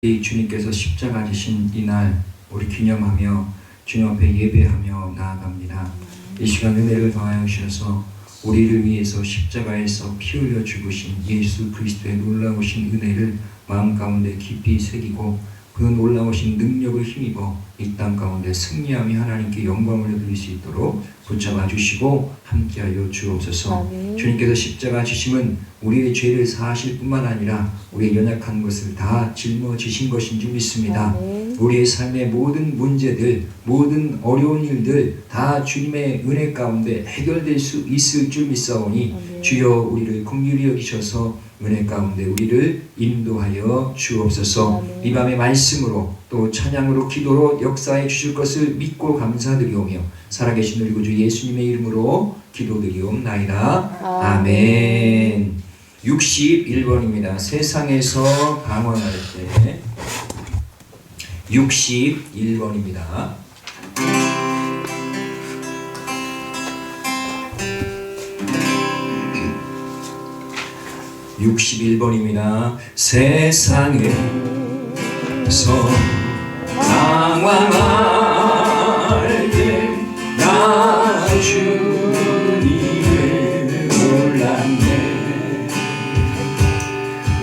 이 주님께서 십자가 지신 이날 우리 기념하며 주님 앞에 예배하며 나아갑니다. 이 시간 은혜를 더하여 주셔서 우리를 위해서 십자가에서 피 흘려 죽으신 예수 그리스도의 놀라우신 은혜를 마음 가운데 깊이 새기고 그 놀라우신 능력을 힘입어 이 땅 가운데 승리하며 하나님께 영광을 드릴 수 있도록 붙잡아 주시고 함께하여 주옵소서. 아멘. 주님께서 십자가 지심은 우리의 죄를 사하실 뿐만 아니라 우리의 연약한 것을 다 짊어지신 것인 줄 믿습니다. 아멘. 우리의 삶의 모든 문제들, 모든 어려운 일들 다 주님의 은혜 가운데 해결될 수 있을 줄 믿사오니 아멘. 주여 우리를 긍휼히 여기셔서 은혜 가운데 우리를 인도하여 주옵소서. 아멘. 이 밤의 말씀으로 또 찬양으로 기도로 역사해 주실 것을 믿고 감사드리오며 살아계신 우리 구주 예수님의 이름으로 기도드리옵나이다. 아멘. 61번입니다. 세상에서 방황할 때 61번입니다. 세상에서 방황할 때 나 주님을 몰랐네.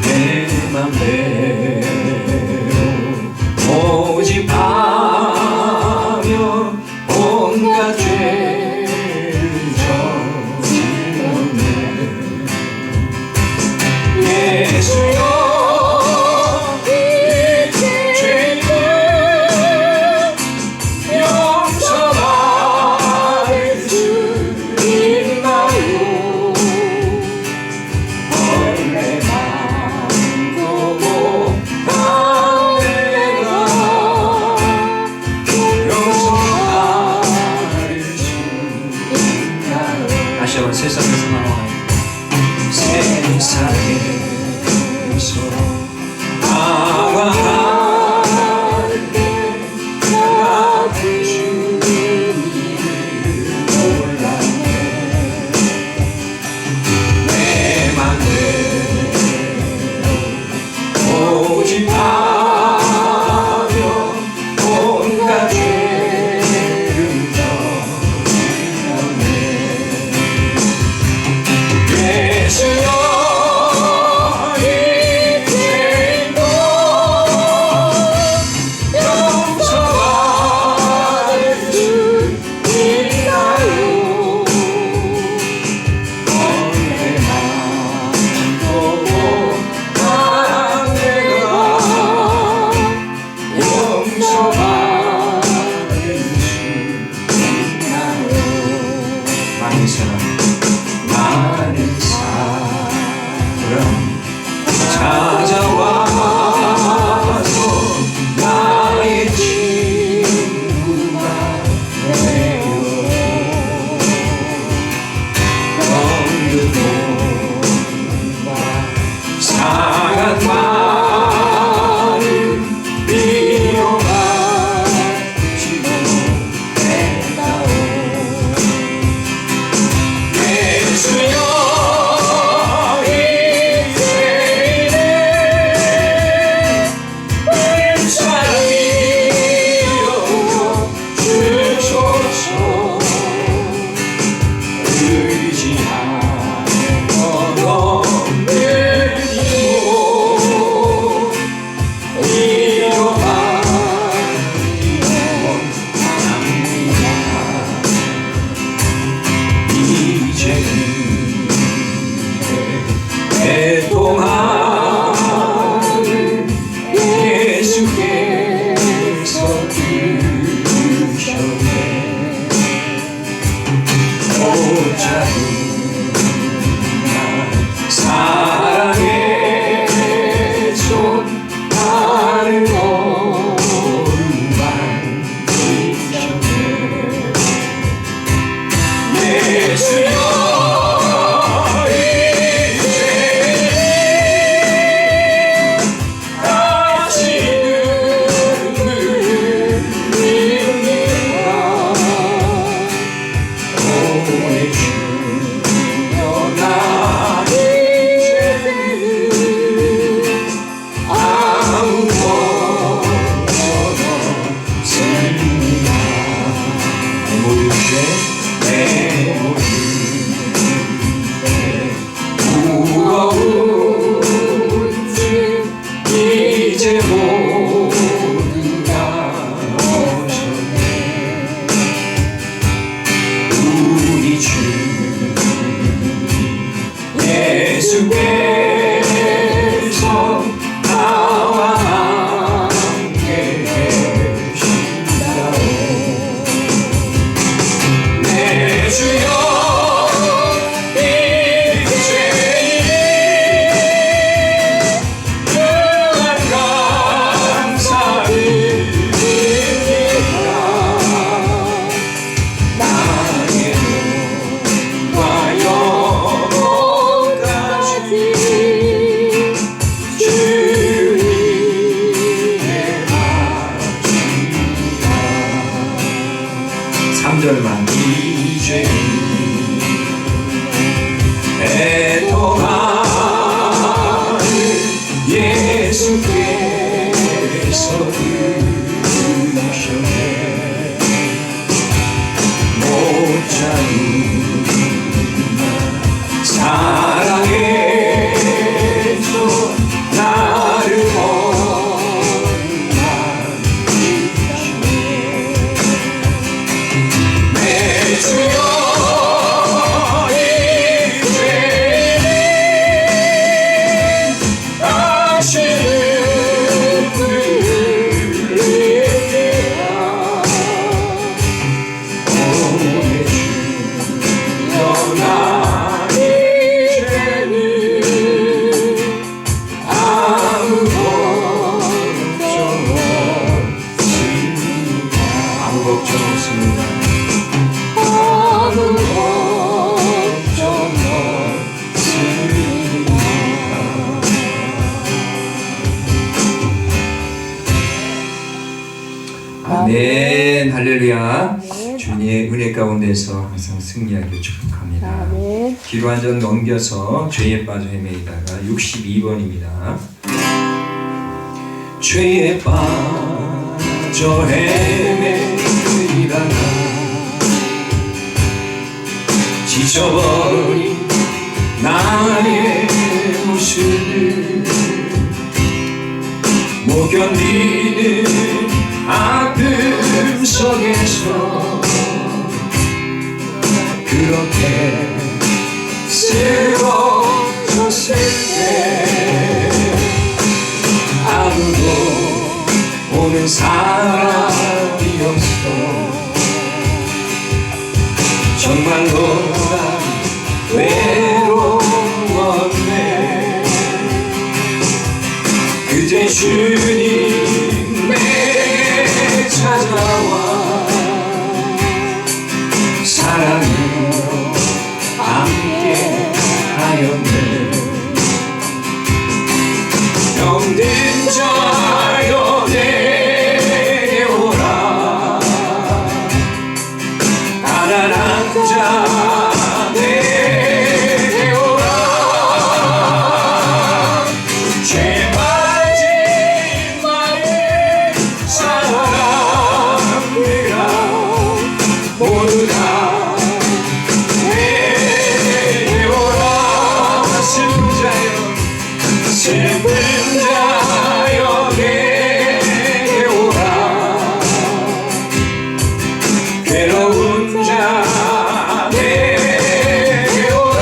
내 맘대로 고집하며 온갖 죄를 저질렀네. 예수여 이제 모두가 오셨네. 우리 주 예수께서 나와 함께 계신다오. 내 주여 절만 이제 애통하는 예수께서 주셨네. 못자누나 사랑해줘 나를 주여 이제 당신을 부르리라. 오내 주여 나 이제는 아무 걱정 없습니다. 아무 걱정 없습니다. 아멘. 할렐루야. 주님의 은혜 가운데서 항상 승리하길 축복합니다. 뒤로 한 장 넘겨서 죄에 빠져 헤매이다가 62번입니다. 죄에 빠져 헤매이다가 지쳐버린 나의 모습을 못 견디는 아픔 속에서 그렇게 쓰러졌을 때 아무도 오는 사람이 없어. 정말로 난 외로웠네. 그제 주님 내게 찾아와 사랑으로 함께 하였네. 병든 자여 내게 오라. 가난한 자 내게 오라. 죄 빠진 나의 사랑들아 모두 다 내게 오라. 슬픈 자여 내게 오라. 괴로운 자 내게 오라.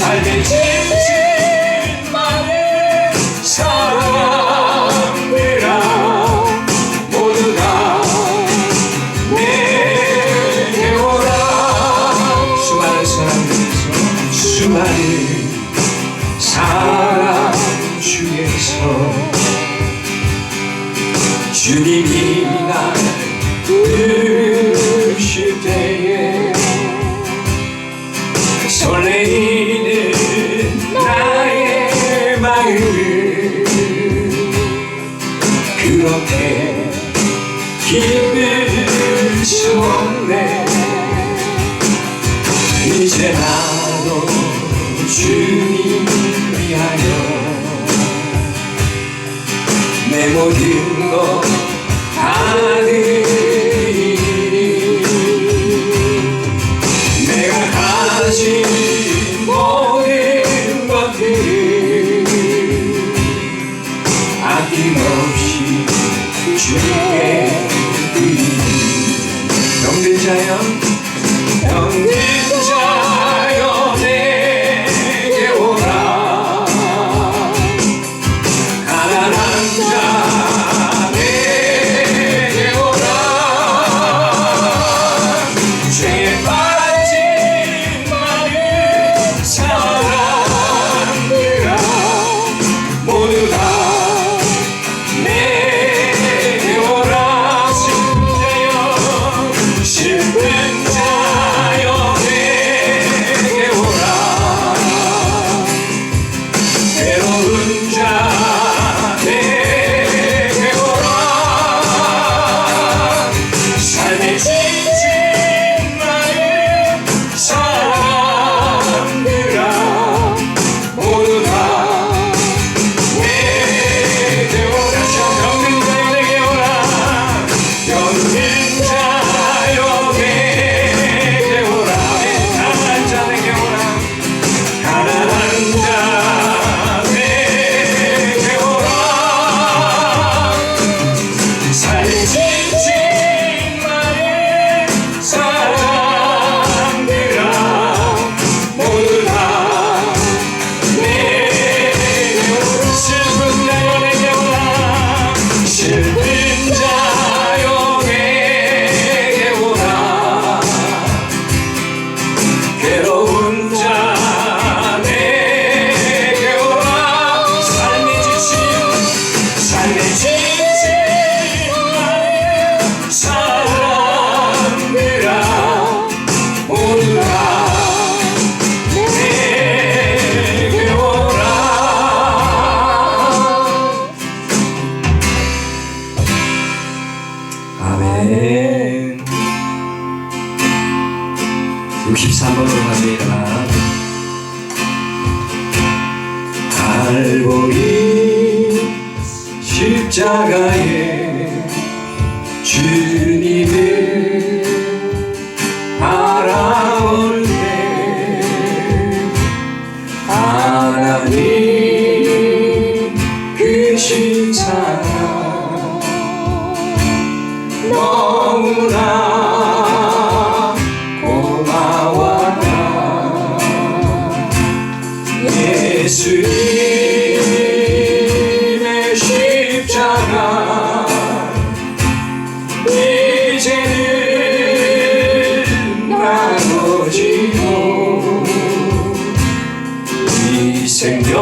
삶에 지친 많은 사람들아 모두 다 내게 오라. 수많은 사람들에서 수많은 사랑 중에서 주님이 날 부르실 때에 설레이는 나의 마음을 그렇게 기쁠 수 없네. 이제 나도 주님 위하여 내 모든 것 다 드리니 내가 가진 모든 것들을 내게 오라. 슬픈 자여 내게 오라. 괴로운 자 내게 오라. 삶에 지친 마음 사람들아 모두 다 내게 오라. 병든 자여 내게 오라. 병든 자여 내게 오라. 가난한 자 내게 오라. 가난한 자 내게 오라. 삶에 지친 마음 사람들아 모두 다 내게 오라. 슬픈 자여 내게 오라. 슬픈 자여 내게 오라. 괴로운 자 내게 오라. 삶에 지친 마음 사람들아 모두 다 내게 오라. 아멘. 63번으로 갑니다. 갈보리 십자가에 주님을 바라볼 때 하나님 크신 사랑 너무나 고마워라. 예수님의 십자가 이제는 나눠지고 이 생명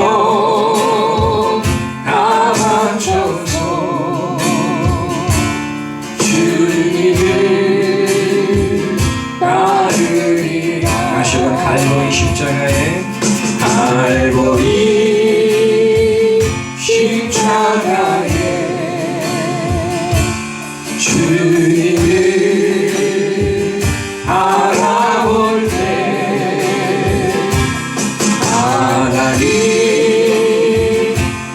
다 바쳐서 주님을 따르리라. 다시 한번 갈보리 십자가에 갈보리 십자가에 주님을 바라볼 때 하나님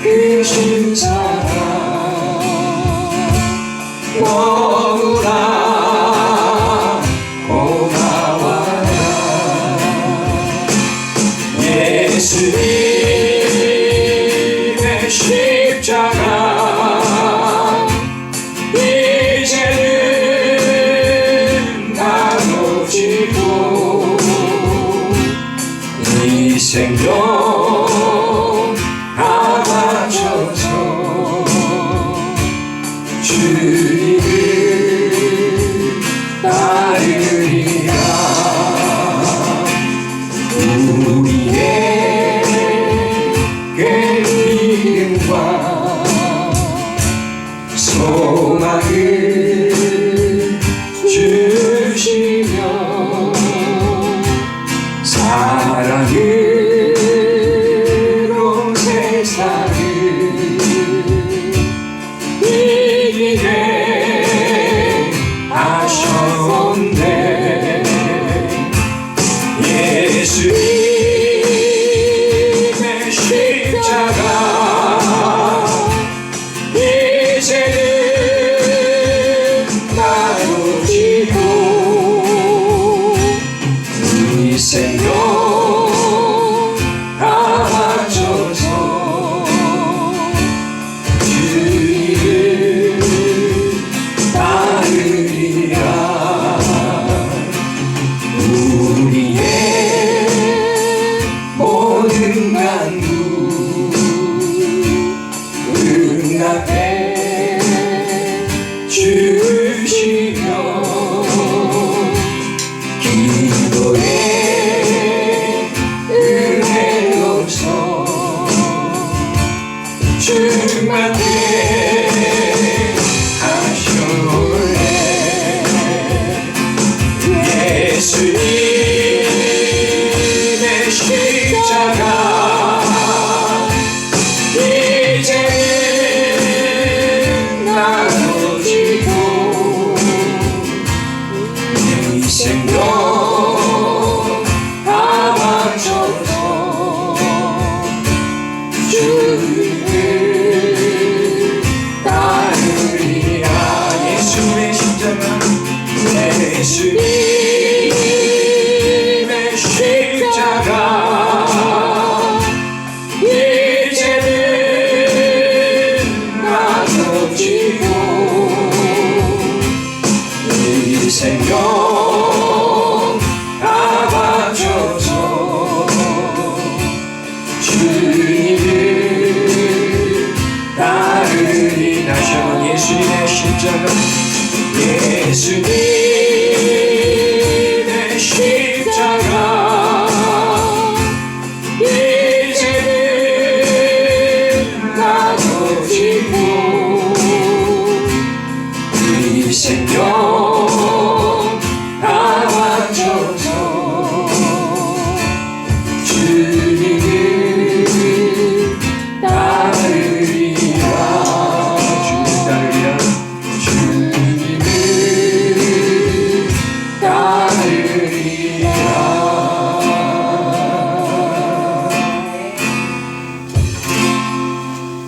크신 사랑 너무나 고마워라. 예수님의 십자가 이제는 나눠지고 이 생명 다 바쳐서 주님을 따르리라. 우리에게 믿음과 소망을 주시며 사랑으로 세상을 이기게 하셨네. 예수님의 십자가 이제는 나눠지고 이 생명 다 바쳐서 주님을 따르리라. 우리의 모든 간구 응답해 주시며 기도에 은혜로서 주 말씀만 하셔네. 예수님의 십자가 이제는 나눠지고 내 인생도 다 바쳐서 주를 따르리라. 예수의 십자가 예수님의 십자가 이제는 나눠지고 이 생명 다 바쳐서 주님을 따르리. 다시 한번 예수님의 십자가 예수님의 십자가 이제는 나눠지고 이 생명 다 바쳐서 주님을 따르리라. 주님을 따르리라. 주님을 따르리라.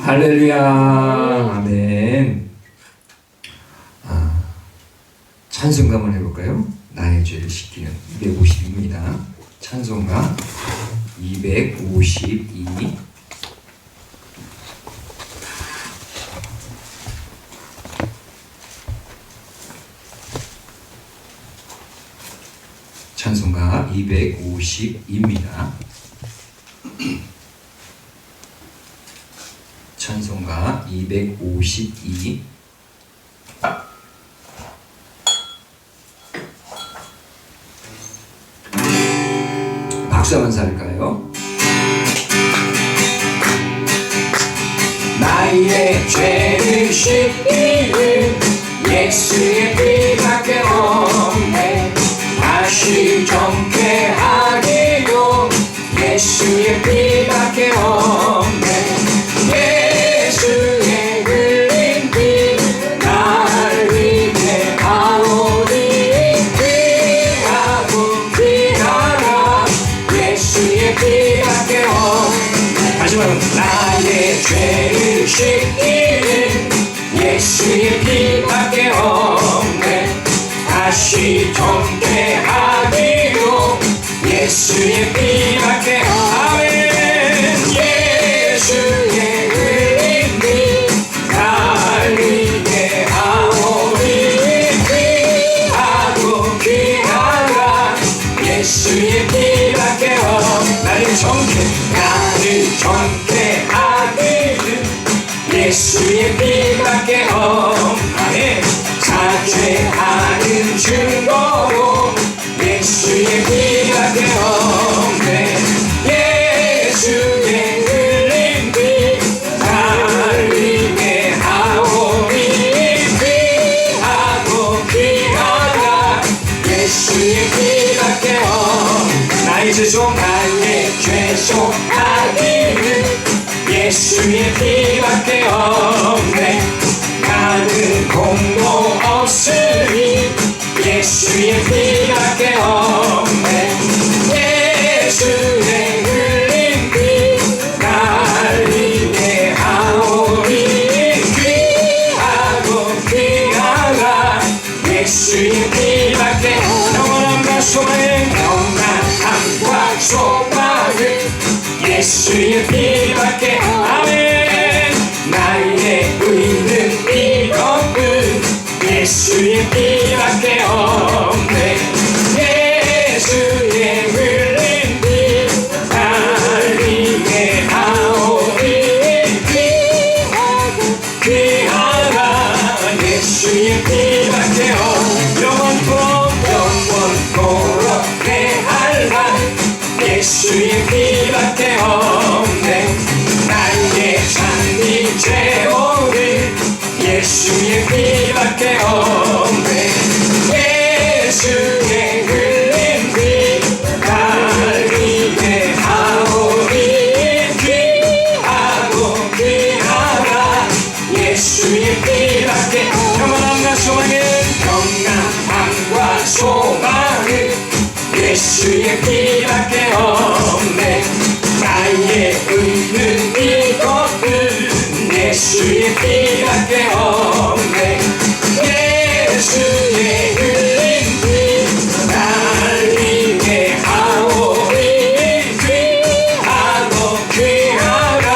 할렐루야. 아멘. 찬송가 한번 해볼까요? 나의 죄를 씻기는 250입니다. 찬송가 252. 찬송가 252입니다. 찬송가 252. 박수 한번 살까요? 나의 죄를 씻기는 예수의 피밖에 없네. 다시 정죄하기도 예수의 피밖에 없네. 예수의 흘린 피 나를 위해 하오니 귀하고 귀하라. 예수의 피밖에 없네. 다시 말하면 나의 죄를 씻기는 예수의 피밖에 없네. 다시 정죄하기로 예수의 피밖에 아멘. 예수의 흘린 피 나를 위해 하오니 귀하고 귀하라. 예수의 피밖에 없네. 나를 정죄하기는 예수의 피밖에 없네. 사죄하는 증거로 예수의 피밖에 없네. 예수의 흘린 피 나를 위해 하오니 귀하고 귀하다. 예수의 피밖에 없네. 나의 죄송하기는 예수의 피밖에 없네. 나는 공도 없으니 예수의 피밖에 없네. 예수의 흘린 피 나를 위해 하오니 귀하고 귀하라. 예수의 피밖에 영원함과 소망은 예수의 피밖에 아멘. 나의 의는 이것뿐 예수의 피밖에 없네. 예수의 흘린 피 나를 위해 하오니 귀하라. 예수의 피밖에 없네. 영원토록 대할라. 예수의 피밖에 없네. 나의 잔이 죄물은 예수의 피밖에 없네. 예수의 흘린 피 날 위해 하오니 귀하고 귀하라. 예수의 피밖에 평안함과 소망은 평안함과 소망은 예수의 피밖에 없네. 나의 의는 이것은 예수의 피밖에 없네. 예수의 흘린 피 날 위해 하오니 귀하고 귀하라.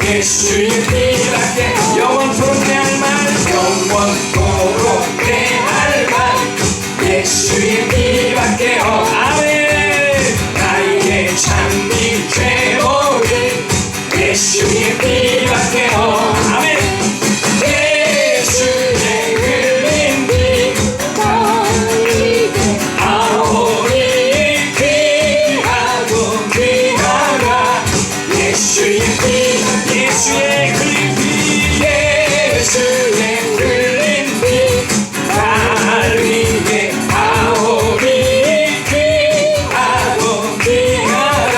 예수의 피밖에 영원토록 내할 말 영원토록 내할 말 예수의 피밖에 없네. 아멘. 나의 참된 죄물은 예수의 피밖에 없네. 아멘. 예수의 흘린 피 아오니 귀하고 귀하라. 예수의 피 예수의 흘린 피 예수의 흘린 피 날 위해 아오니 귀하고 귀하라.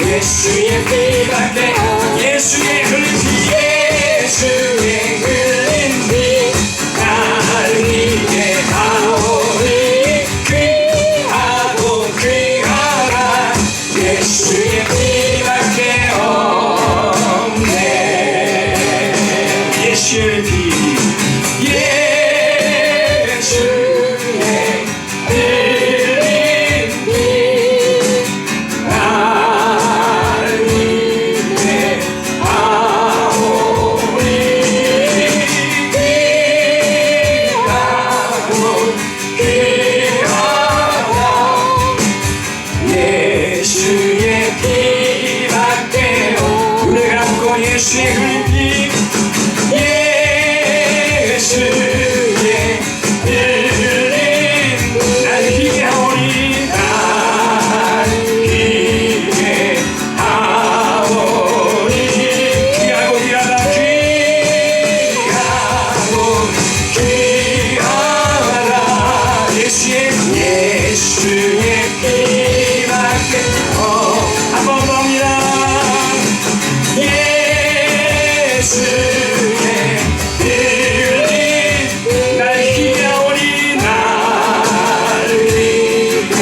예수의 피밖에 예수의 흘린 피 예수의 흘린 피 날 위해 아오니 귀하고 귀하라. 예수의 피밖에 없네. 예수의 피 예수의 흘린 피 날 위해 아오니 귀하고 귀하라. 예수의 피밖에 눈을 감고 예수의 흘린 피 예수의 흘린 날 위해 하오니 날 위해 하오니 귀하고 귀하다. 귀하고 귀하다. 예수의 피밖에 한 번 더 합니다. 예수의 흘린 날 희하오니 날 위해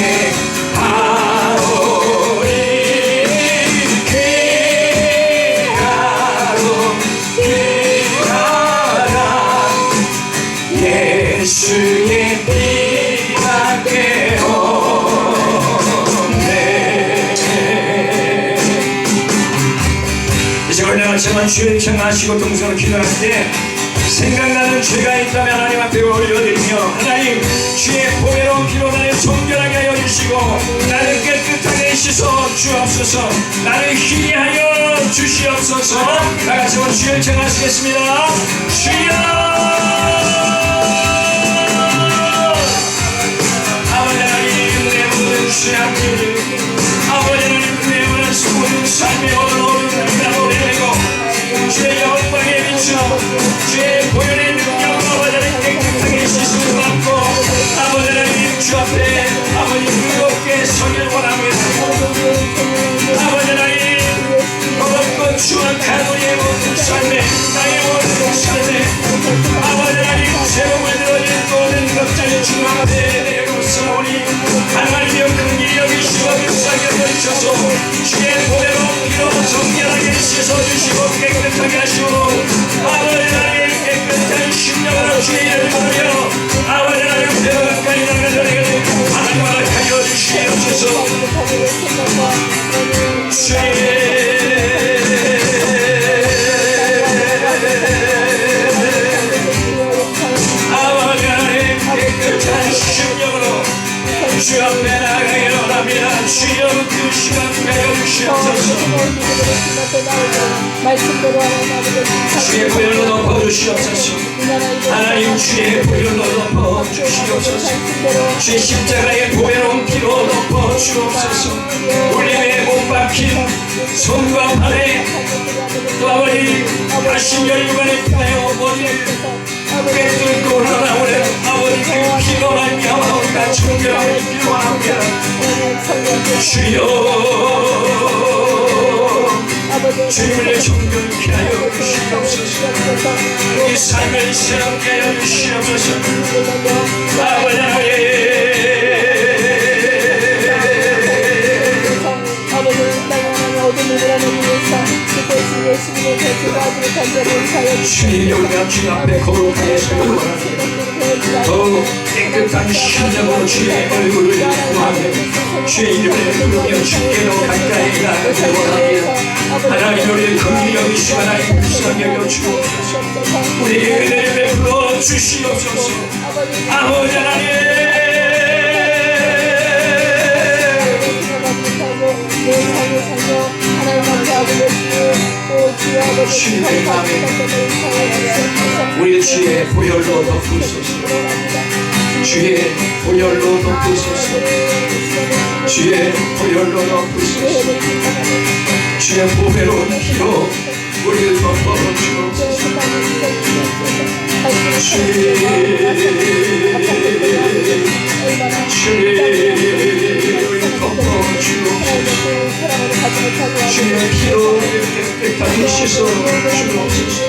하오니 귀하고 귀하다. 예수의 피밖에 없네. 이제 오늘 제만 주의 청하시고 동서로 기도할 때 생각나는 죄가 있다면 하나님 앞에 올려드리며 하나님 주의 보배로운 피로 나를 정결하게 하여 주시고 나를 깨끗하게 씻어 주옵소서. 나를 희하여 주시옵소서. 다같이 한번 주의 청하시겠습니다. 주여 아버지 하나님 내 모든 죄악들 아버지 하나님 내 모든 삶의 모든 어둠을 다 버려내고 주의 영광에 비추어 주의 보혈의 능력으로 아버지 하나님 깨끗하게 씻음을 받고 아버지 하나님 주 앞에 아버지 의롭게 서기를 원합니다. 아버지 하나님 더럽고 추악한 우리의 모든 삶에 나의 모든 삶에 아버지 하나님 새로운 들어진 모든 것들을 주 앞에 내놓사오니 하나님이여 큰 길이 여기시고 불쌍히 여겨주셔서 주의 보배로운 피로 정결하게 씻어주시고 깨끗하게 하시고 아버지 하나님 깨끗한 심령으로 주의 이름을 부르며 아버지 하나님 내 가까이 나가자니 하나님 하여 주시옵소서. 아버지 하나님 깨끗한 심령으로 주 앞에 나가기 원합니다. 주여 그 시간 하여 주시옵소서. 주의 보혈로 덮어주시옵소서. 하나님 주의 보혈로 덮어주시옵소서. 주의 십자가의 보혈로 피로 덮어주옵소서. 울림의 몸 못 박힌 손과 발에 또 아버지 다시 열고간에 가요 머리를 꿰뚫고 흘러나오는 아버지 그 피로 말미암아 우리가 정결함을 주기를 원합니다. 주여 주님을 정결케 하여 주시옵소서. 우리 삶을 새롭게 하여 주시옵소서. 아버지 주님 우리가 주 앞에 거룩하게 서기를 원합니다. 더욱 깨끗한 심령으로 주의 얼굴을 구하며 주의 이름을 부르며 주께로 가까이 나가기를 원합니다. 하나님 우리의 긍휼히 여기시고 하나님 불쌍히 여겨 주옵소서. 우리에게 은혜를 베풀어 주시옵소서. 아버지 하나님 주님의 마음에 우리의 주의 보혈로 덮으소서. 주의 보혈로 덮으소서. 주의 보혈로 덮으소서. 주의 보배로운 피로 우리를 덮어 주옵소서. 우리를 덮어 주옵소서. 주의 피로 깨끗하게 씻어 주옵소서.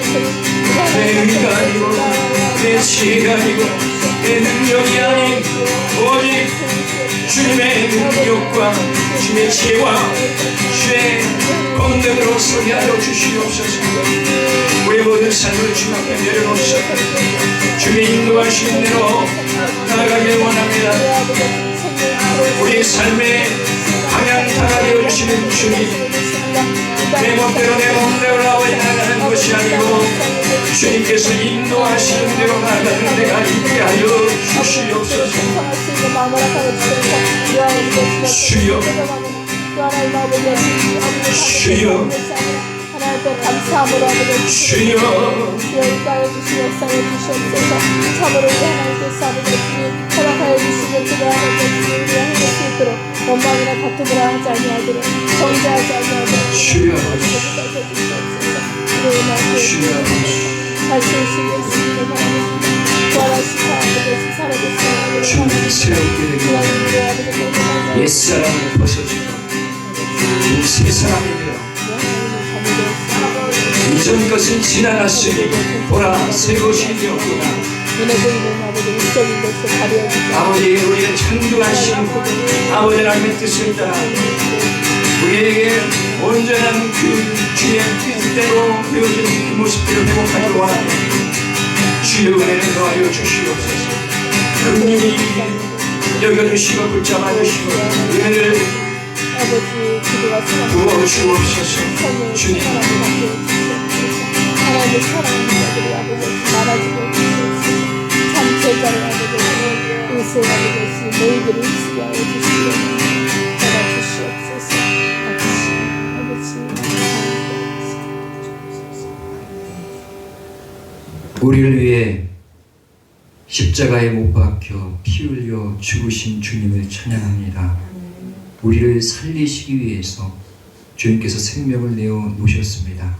내 의가 아니고 내 지혜가 아니고 내 능력이 아닌 오직 주님의 능력과 주님의 지혜와 주의 권능으로 서게 하여 주시옵소서. 우리 모든 삶을 주님 앞에 내려놓으셔 주님의 인도하시는 대로 나아가길 원합니다. 우리 삶의 방향타가 되어주시는 주님, 내 멋대로 내 몸대로 나아가는 것이 아니고 주님께서 인도하시는 대로 나아가는 데가 있게 하여 주시옵소서. 주여 주여 하나님께 감사함으로 아버지 주여 인도하여 주시고 역사해 주시옵소서. 참으로 우리 하나님께서 아버지 허락하여 주시는 그가 아버지 우리가 행할 수 있도록 원망이나 다툼을 하지 아니하도록 정죄하지 아니하도록 주여 주여 다시 예수님의 하나님 부활하시고 아버지 살아계시는 주님 새롭게 되게 하여 옛사람을 벗어주고 새 사람이 되어 이전 것은 지나갔으니 보라 새 것이 되었구나. 아버지 우리의 창조하신 아버지 하나님의 뜻을 따라 우리에게 온전한 그 주의 뜻대로 되어진 그 모습대로 회복하기를 원합니다. 주의 은혜를 더하여 주시옵소서. 긍휼히 여겨주시고 붙잡아 주시고 은혜를 부어 주옵소서. 주님 하나님의 사랑하는 자들이 아버지 많아지고 주시옵소서. 참 제자를 아버지 의세 아버지 너희들이 있으게 하여 주시고 받아주시옵소서. 우리를 위해 십자가에 못 박혀 피 흘려 죽으신 주님을 찬양합니다. 우리를 살리시기 위해서 주님께서 생명을 내어 놓으셨습니다.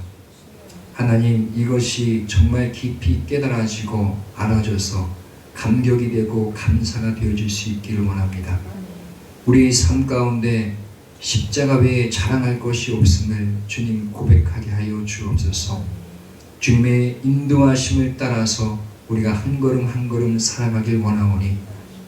하나님, 이것이 정말 깊이 깨달아지고 알아져서 감격이 되고 감사가 되어질 수 있기를 원합니다. 우리 삶 가운데 십자가 외에 자랑할 것이 없음을 주님 고백하게 하여 주옵소서. 주님의 인도하심을 따라서 우리가 한 걸음 한 걸음 살아가길 원하오니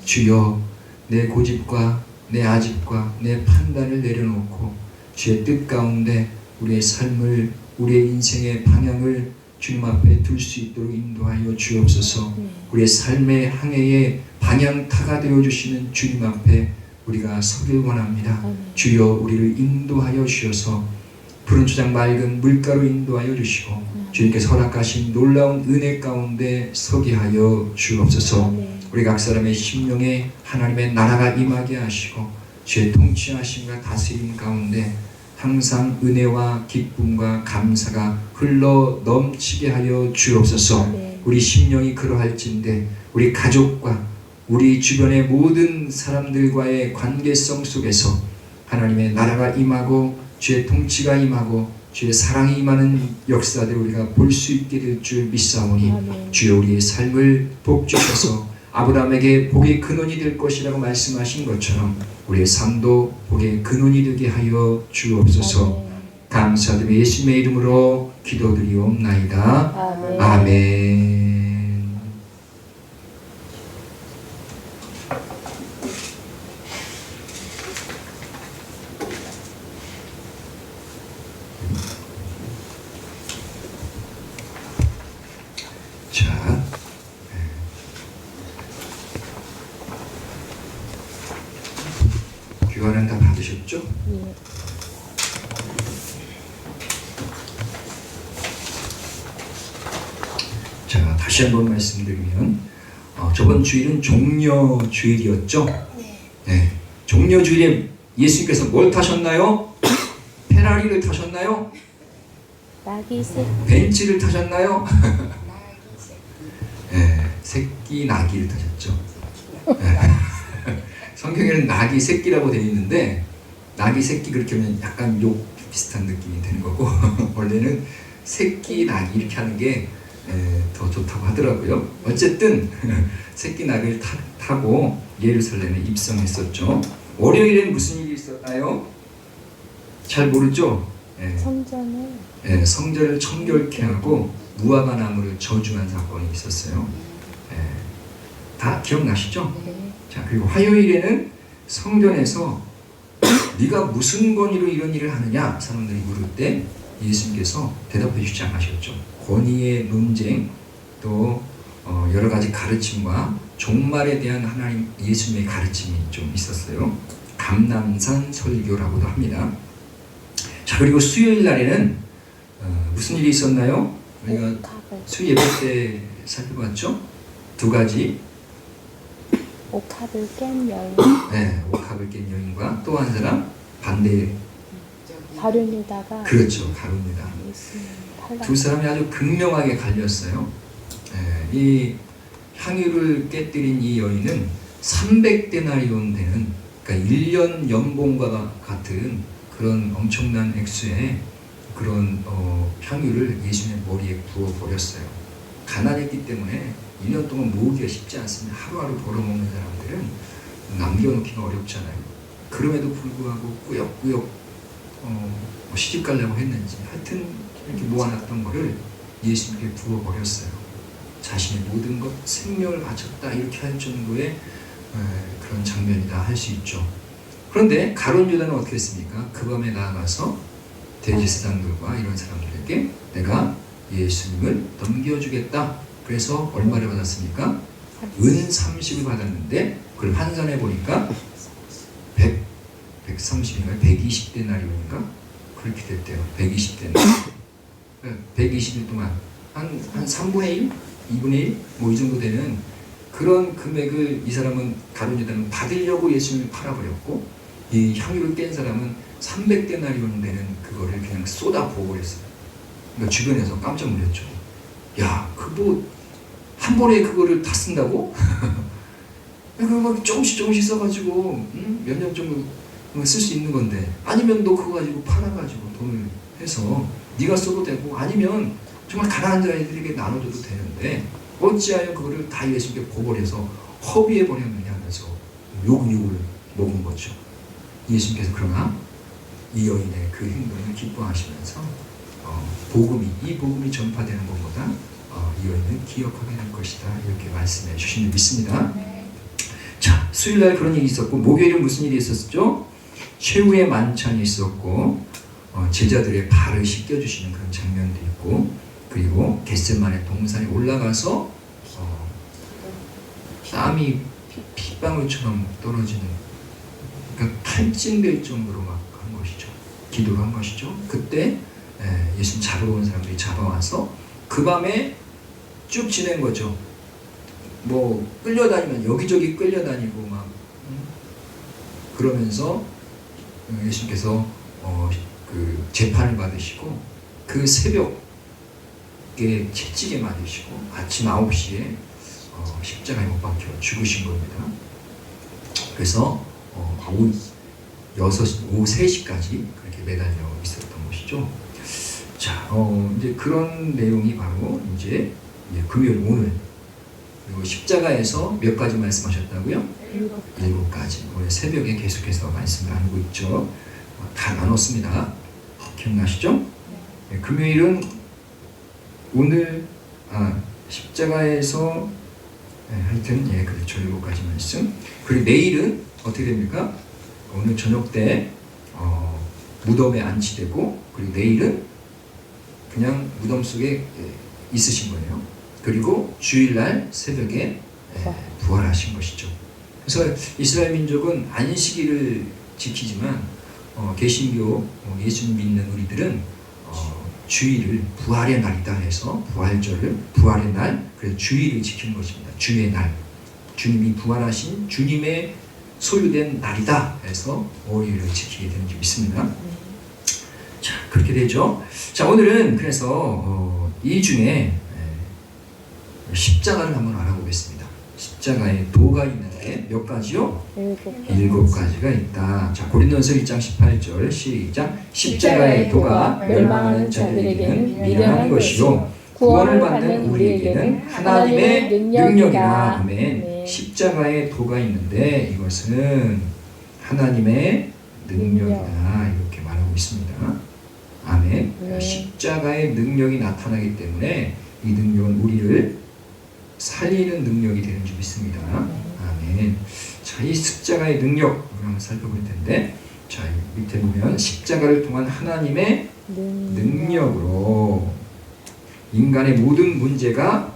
주여, 내 고집과 내 아집과 내 판단을 내려놓고 주의 뜻 가운데 우리의 삶을, 우리의 인생의 방향을 주님 앞에 둘 수 있도록 인도하여 주옵소서. 우리의 삶의 항해의 방향타가 되어주시는 주님 앞에 우리가 서길 원합니다. 주여, 우리를 인도하여 주셔서 푸른 초장 맑은 물가로 인도하여 주시고 주님께서 허락하신 놀라운 은혜 가운데 서게 하여 주옵소서. 우리 각 사람의 심령에 하나님의 나라가 임하게 하시고 주의 통치하심과 다스림 가운데 항상 은혜와 기쁨과 감사가 흘러 넘치게 하여 주옵소서. 우리 심령이 그러할진대 우리 가족과 우리 주변의 모든 사람들과의 관계성 속에서 하나님의 나라가 임하고 주의 통치가 임하고 주의 사랑이 임하는 역사들을 우리가 볼 수 있게 될 줄 믿사오니 아멘. 주여 우리의 삶을 복 주셔서 아브라함에게 복의 근원이 될 것이라고 말씀하신 것처럼 우리의 삶도 복의 근원이 되게 하여 주옵소서. 아멘. 감사드리며 예수님의 이름으로 기도드리옵나이다. 아멘. 아멘. 자, 교환은 다 받으셨죠? 예. 자, 다시 한번 말씀드리면 저번 주일은 종려 주일이었죠? 네. 종려 주일에 예수님께서 뭘 타셨나요? 페라리를 타셨나요? 낙이 새 벤츠를 타셨나요? 네, 새끼 나귀를 타셨죠. 네. 성경에는 나귀 새끼라고 되어 있는데 나귀 새끼 그렇게 하면 약간 욕 비슷한 느낌이 되는 거고 원래는 새끼 나귀 이렇게 하는 게 더 좋다고 하더라고요. 어쨌든 새끼 나귀를 타고 예루살렘에 입성했었죠. 월요일엔 무슨 일이 있었나요? 잘 모르죠? 성전을 성전을 청결케 하고 무화과 나무를 저주한 사건이 있었어요. 다 기억나시죠? 네. 자, 그리고 화요일에는 성전에서 네가 무슨 권위로 이런 일을 하느냐 사람들이 물을 때 예수님께서 대답해 주지 않으셨죠. 권위의 논쟁 또 여러 가지 가르침과 종말에 대한 하나님 예수님의 가르침이 좀 있었어요. 감람산 설교라고도 합니다. 자, 그리고 수요일 날에는 무슨 일이 있었나요? 우리가 옥합을 수 예배 때 살펴봤죠? 두 가지. 옥합을 깬 여인 네, 옥합을 깬 여인과 또 한 사람 반대. 가룟유다가 그렇죠, 가룟유다. 예수님 탈락. 두 사람이 아주 극명하게 갈렸어요. 이 향유를 깨뜨린 이 여인은 300데나리온 되는, 그러니까 1년 연봉과 같은 그런 엄청난 액수의 그런 향유를 예수님의 머리에 부어 버렸어요. 가난했기 때문에 2년 동안 모으기가 쉽지 않습니다. 하루하루 벌어먹는 사람들은 남겨놓기가 어렵잖아요. 그럼에도 불구하고 꾸역꾸역 시집 가려고 했는지 하여튼 이렇게 모아놨던 거를 예수님께 부어버렸어요. 자신의 모든 것 생명을 바쳤다 이렇게 할 정도의 그런 장면이다 할 수 있죠. 그런데 가룟 유다는 어떻게 했습니까? 그 밤에 나아가서 대제사장들과 이런 사람들에게 내가 예수님을 넘겨주겠다. 그래서 얼마를 받았습니까? 은 30을 받았는데 그걸 환산해 보니까 130인가 120데나리온인가 그렇게 됐대요. 120데나리온. 120일 동안 한 3분의 1? 2분의 1? 뭐 이 정도 되는 그런 금액을 이 사람은 가룟 유다는 받으려고 예수님을 팔아버렸고 이 향유를 깬 사람은 300데나리온 되는 그거를 그냥 쏟아 부어버렸어요. 그러니까 주변에서 깜짝 놀랐죠. 야, 그 뭐 한 번에 그거를 다 쓴다고? 그거 막 조금씩 써가지고 몇 년 정도 쓸 수 있는 건데 아니면 너 그거 가지고 팔아가지고 돈을 해서 네가 써도 되고 아니면 정말 가난한 자들에게 나눠줘도 되는데 어찌하여 그거를 다 예수님께 고버려서 허비해 버렸느냐 하면서 욕을 먹은 거죠. 예수님께서 그러나 이 여인의 그 행동을 기뻐하시면서 이 복음이 전파되는 것보다 이 여인은 기억하게 될 것이다 이렇게 말씀해 주신 줄 믿습니다. 자, 수요일날 그런 일이 있었고 목요일은 무슨 일이 있었죠? 최후의 만찬이 있었고 제자들의 발을 씻겨주시는 그런 장면도 있고 그리고 겟세마네 동산에 올라가서 땀이 핏방울처럼 떨어지는 그러니까 탈진될 정도로 막 한 것이죠. 기도를 한 것이죠. 그때 예수님 잡으러 온 사람들이 잡아와서 그 밤에 쭉 지낸 거죠. 뭐 끌려다니면 여기저기 끌려다니고 막 그러면서 예수님께서 그 재판을 받으시고 그 새벽에 채찍에 맞으시고 아침 9시에 십자가에 못 박혀 죽으신 겁니다. 그래서 오후 3시까지 그렇게 매달려 있었던 것이죠. 자, 이제 그런 내용이 바로 이제 금요일 오늘 그리고 십자가에서 몇 가지 말씀하셨다고요? 7가지. 오늘 새벽에 계속해서 말씀을 나누고 있죠. 다 나눴습니다. 기억나시죠? 네, 금요일은 오늘 십자가에서 하여튼 그렇죠. 7가지 말씀. 그리고 내일은 어떻게 됩니까? 오늘 저녁 때 무덤에 안치되고 그리고 내일은 그냥 무덤 속에 있으신 거예요. 그리고 주일날 새벽에 부활하신 것이죠. 그래서 이스라엘 민족은 안식일을 지키지만 개신교 예수 믿는 우리들은 주일을 부활의 날이다 해서 부활절을 부활의 날 그래서 주일을 지키는 것입니다. 주의 날 주님이 부활하신 주님의 소유된 날이다 해서 월요일을 지키게 되는 줄 믿습니다. 자, 그렇게 되죠. 자, 오늘은 그래서 이 중에 십자가를 한번 알아보겠습니다. 십자가에 도가 있는데 몇 가지요? 7가지가 있다. 자, 고린도전서 1장 18절 시작. 십자가의 도가 멸망하는 자들에게는 미련한 것이요 구원을 받는 우리에게는 하나님의 능력이라. 아멘. 십자가의 도가 있는데 이것은 하나님의 능력이다 이렇게 말하고 있습니다. 아멘. 십자가의 능력이 나타나기 때문에 이 능력은 우리를 살리는 능력이 되는 줄 믿습니다. 아멘. 자, 이 십자가의 능력 한번 살펴볼 텐데, 자, 밑에 보면 십자가를 통한 하나님의 능력으로 인간의 모든 문제가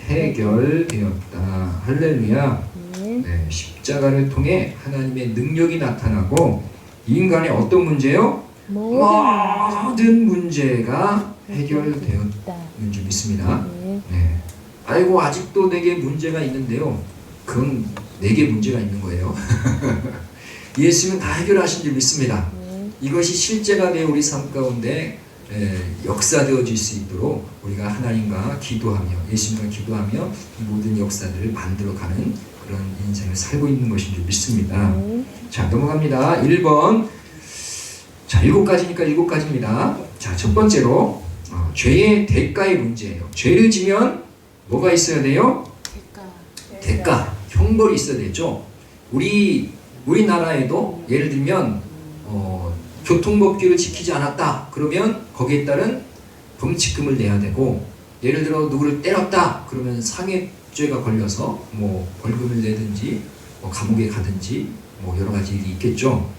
해결되었다. 할렐루야. 네, 십자가를 통해 하나님의 능력이 나타나고 인간의 어떤 문제요? 모든 문제가 해결되었는 줄 믿습니다. 네. 아이고 아직도 내게 문제가 있는데요. 그건 내게 문제가 있는 거예요. 예수님은 다 해결하신 줄 믿습니다. 이것이 실제가 되어 우리 삶 가운데 역사되어질 수 있도록 우리가 하나님과 기도하며 예수님과 기도하며 모든 역사들을 만들어가는 그런 인생을 살고 있는 것인 줄 믿습니다. 자, 넘어갑니다. 1번. 자, 7가지니까 7가지입니다. 자, 첫 번째로 죄의 대가의 문제예요. 죄를 지면 뭐가 있어야 돼요? 대가. 형벌이 있어야 되죠. 우리나라에도 예를 들면 교통법규를 지키지 않았다 그러면 거기에 따른 범칙금을 내야 되고, 예를 들어 누구를 때렸다 그러면 상해죄가 걸려서 뭐 벌금을 내든지 뭐 감옥에 가든지 뭐 여러 가지 일이 있겠죠.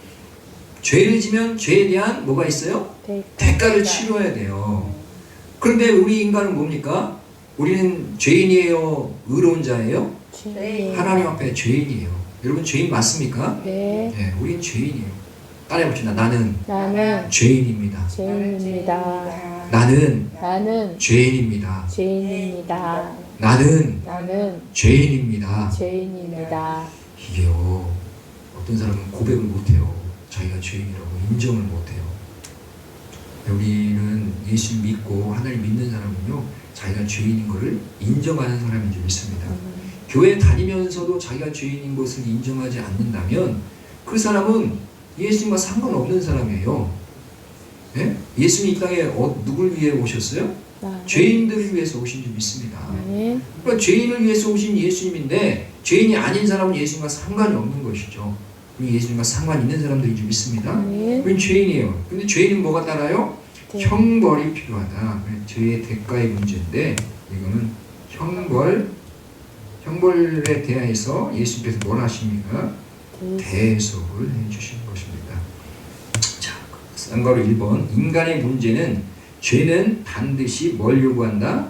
죄를 지면 죄에 대한 뭐가 있어요? 대가를 치러야 돼요. 그런데 우리 인간은 뭡니까? 우리는 죄인이에요? 의로운 자예요? 하나님 앞에 죄인이에요. 여러분 죄인 맞습니까? 네, 우린 죄인이에요. 따라해봅시다. 나는 죄인입니다. 나는 죄인입니다. 나는 죄인입니다. 이게요, 어떤 사람은 고백을 못해요. 자기가 죄인이라고 인정을 못해요. 우리는 예수 믿고 하나님 믿는 사람은요, 자기가 죄인인 것을 인정하는 사람인 줄 믿습니다. 교회 다니면서도 자기가 죄인인 것을 인정하지 않는다면 그 사람은 예수님과 상관없는 사람이에요. 예? 예수님 이 땅에 누굴 위해 오셨어요? 죄인들을 위해서 오신 줄 믿습니다. 그러니까 죄인을 위해서 오신 예수님인데 죄인이 아닌 사람은 예수님과 상관이 없는 것이죠. 우리 예수님과 상관 있는 사람들인 줄 믿습니다. 우린 죄인이에요. 근데 죄인은 뭐가 따라요? 형벌이 필요하다. 죄의 대가의 문제인데 이거는 형벌에 대해서 예수님께서 뭘 하십니까? 대속을 해주신 것입니다. 자, 쌍가루 1번. 인간의 문제는 죄는 반드시 뭘 요구한다?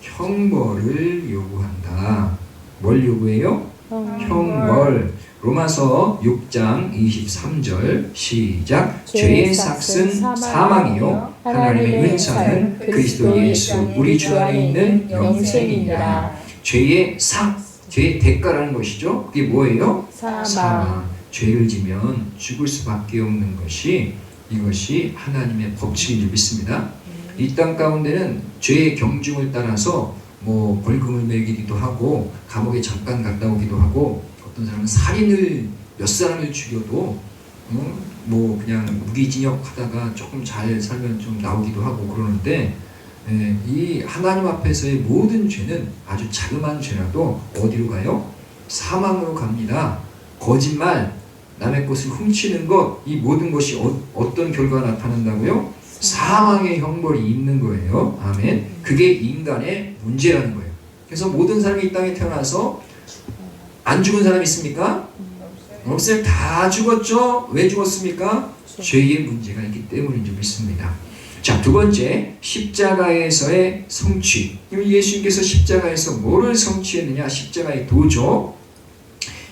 형벌을 요구한다. 뭘 요구해요? 형벌. 로마서 6장 23절 시작. 죄의 삭은 사망이요 하나님의 은사는 그리스도 예수 우리 주 안에 있는 영생이니라. 죄의 삭, 죄의 대가라는 것이죠. 그게 뭐예요? 사망. 죄를 지면 죽을 수밖에 없는 것이 이것이 하나님의 법칙인 줄 믿습니다. 이 땅 가운데는 죄의 경중을 따라서 뭐 벌금을 매기기도 하고 감옥에 잠깐 갔다 오기도 하고, 어떤 사람은 살인을 몇 사람을 죽여도 뭐 그냥 무기징역 하다가 조금 잘 살면 좀 나오기도 하고 그러는데 이 하나님 앞에서의 모든 죄는 아주 자그마한 죄라도 어디로 가요? 사망으로 갑니다. 거짓말, 남의 것을 훔치는 것, 이 모든 것이 어떤 결과가 나타난다고요? 사망의 형벌이 있는 거예요. 아멘. 그게 인간의 문제라는 거예요. 그래서 모든 사람이 이 땅에 태어나서 안 죽은 사람 있습니까? 없어요. 다 죽었죠. 왜 죽었습니까? 죄의 문제가 있기 때문인 줄 믿습니다. 자, 두 번째, 십자가에서의 성취. 예수님께서 십자가에서 뭐를 성취했느냐? 십자가의 도죠.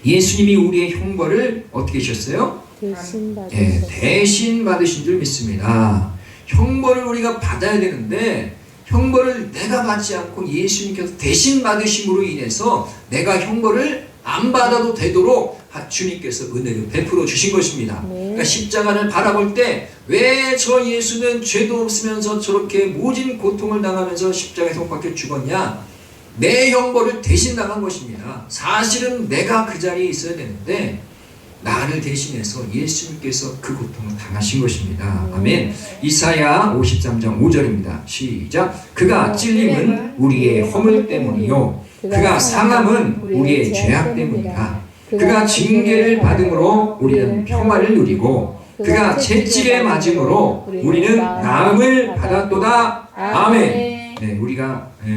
예수님이 우리의 형벌을 어떻게 하셨어요? 대신 받으셨어요. 예, 대신 받으신 줄 믿습니다. 형벌을 우리가 받아야 되는데 형벌을 내가 받지 않고 예수님께서 대신 받으심으로 인해서 내가 형벌을 안 받아도 되도록 주님께서 은혜를 베풀어 주신 것입니다. 그러니까 십자가를 바라볼 때 왜 저 예수는 죄도 없으면서 저렇게 모진 고통을 당하면서 십자가에 못 박혀 죽었냐? 내 형벌을 대신 당한 것입니다. 사실은 내가 그 자리에 있어야 되는데 나를 대신해서 예수님께서 그 고통을 당하신 것입니다. 아멘. 이사야 53장 5절입니다. 시작. 그가 찔림은 우리의 허물 때문이요 그가 상함은 우리의 죄악 때문이다. 그가 징계를 받음으로 우리는 평화를 누리고 그가 채찍에 맞음으로 우리는 나음을 받았도다. 아멘. 네,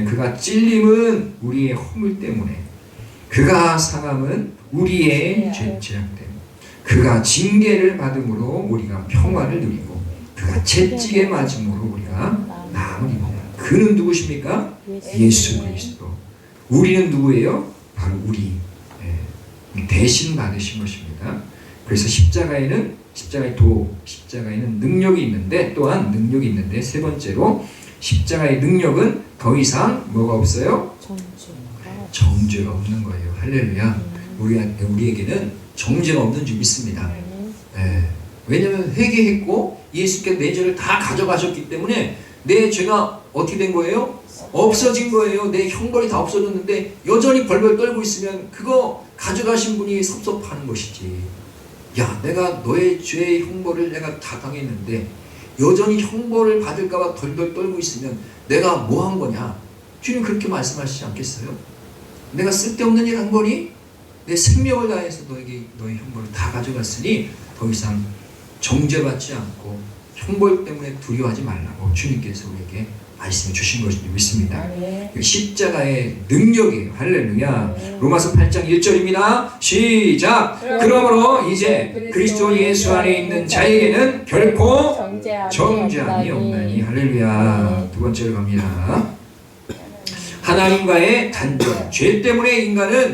그가 찔림은 우리의 허물 때문에, 그가 상함은 우리의 죄악 때문에, 그가 징계를 받음으로 우리가 평화를 누리고 그가 채찍에 맞음으로 우리가 나음을 입는다. 그는 누구십니까? 예수 그리스도. 우리는 누구예요? 바로 우리. 대신 받으신 것입니다. 그래서 십자가에는 능력이 있는데, 또한 능력이 있는데, 세 번째로 십자가의 능력은 더 이상 뭐가 없어요? 정죄가 없는 거예요. 할렐루야. 우리에게는 정죄가 없는 줄 믿습니다. 왜냐하면 회개했고 예수께서 내 죄를 다 가져가셨기 때문에 내 죄가 어떻게 된 거예요? 없어진 거예요. 내 형벌이 다 없어졌는데 여전히 벌벌 떨고 있으면 그거 가져가신 분이 섭섭하는 것이지. 야, 내가 너의 죄의 형벌을 내가 다 당했는데 여전히 형벌을 받을까봐 덜덜 떨고 있으면 내가 뭐 한 거냐? 주님 그렇게 말씀하시지 않겠어요? 내가 쓸데없는 일 한 거니? 내 생명을 다해서 너의 형벌을 다 가져갔으니 더 이상 정죄받지 않고 형벌 때문에 두려워하지 말라고 주님께서 우리에게 말씀해 주신 것을 믿습니다. 십자가의 능력이에요. 할렐루야. 로마서 8장 1절입니다. 시작. 그러므로 이제 그리스도 예수 안에 있는 자에게는 결코 정죄함이 없나니. 할렐루야. 두 번째로 갑니다. 하나님과의 단절. 죄 때문에 인간의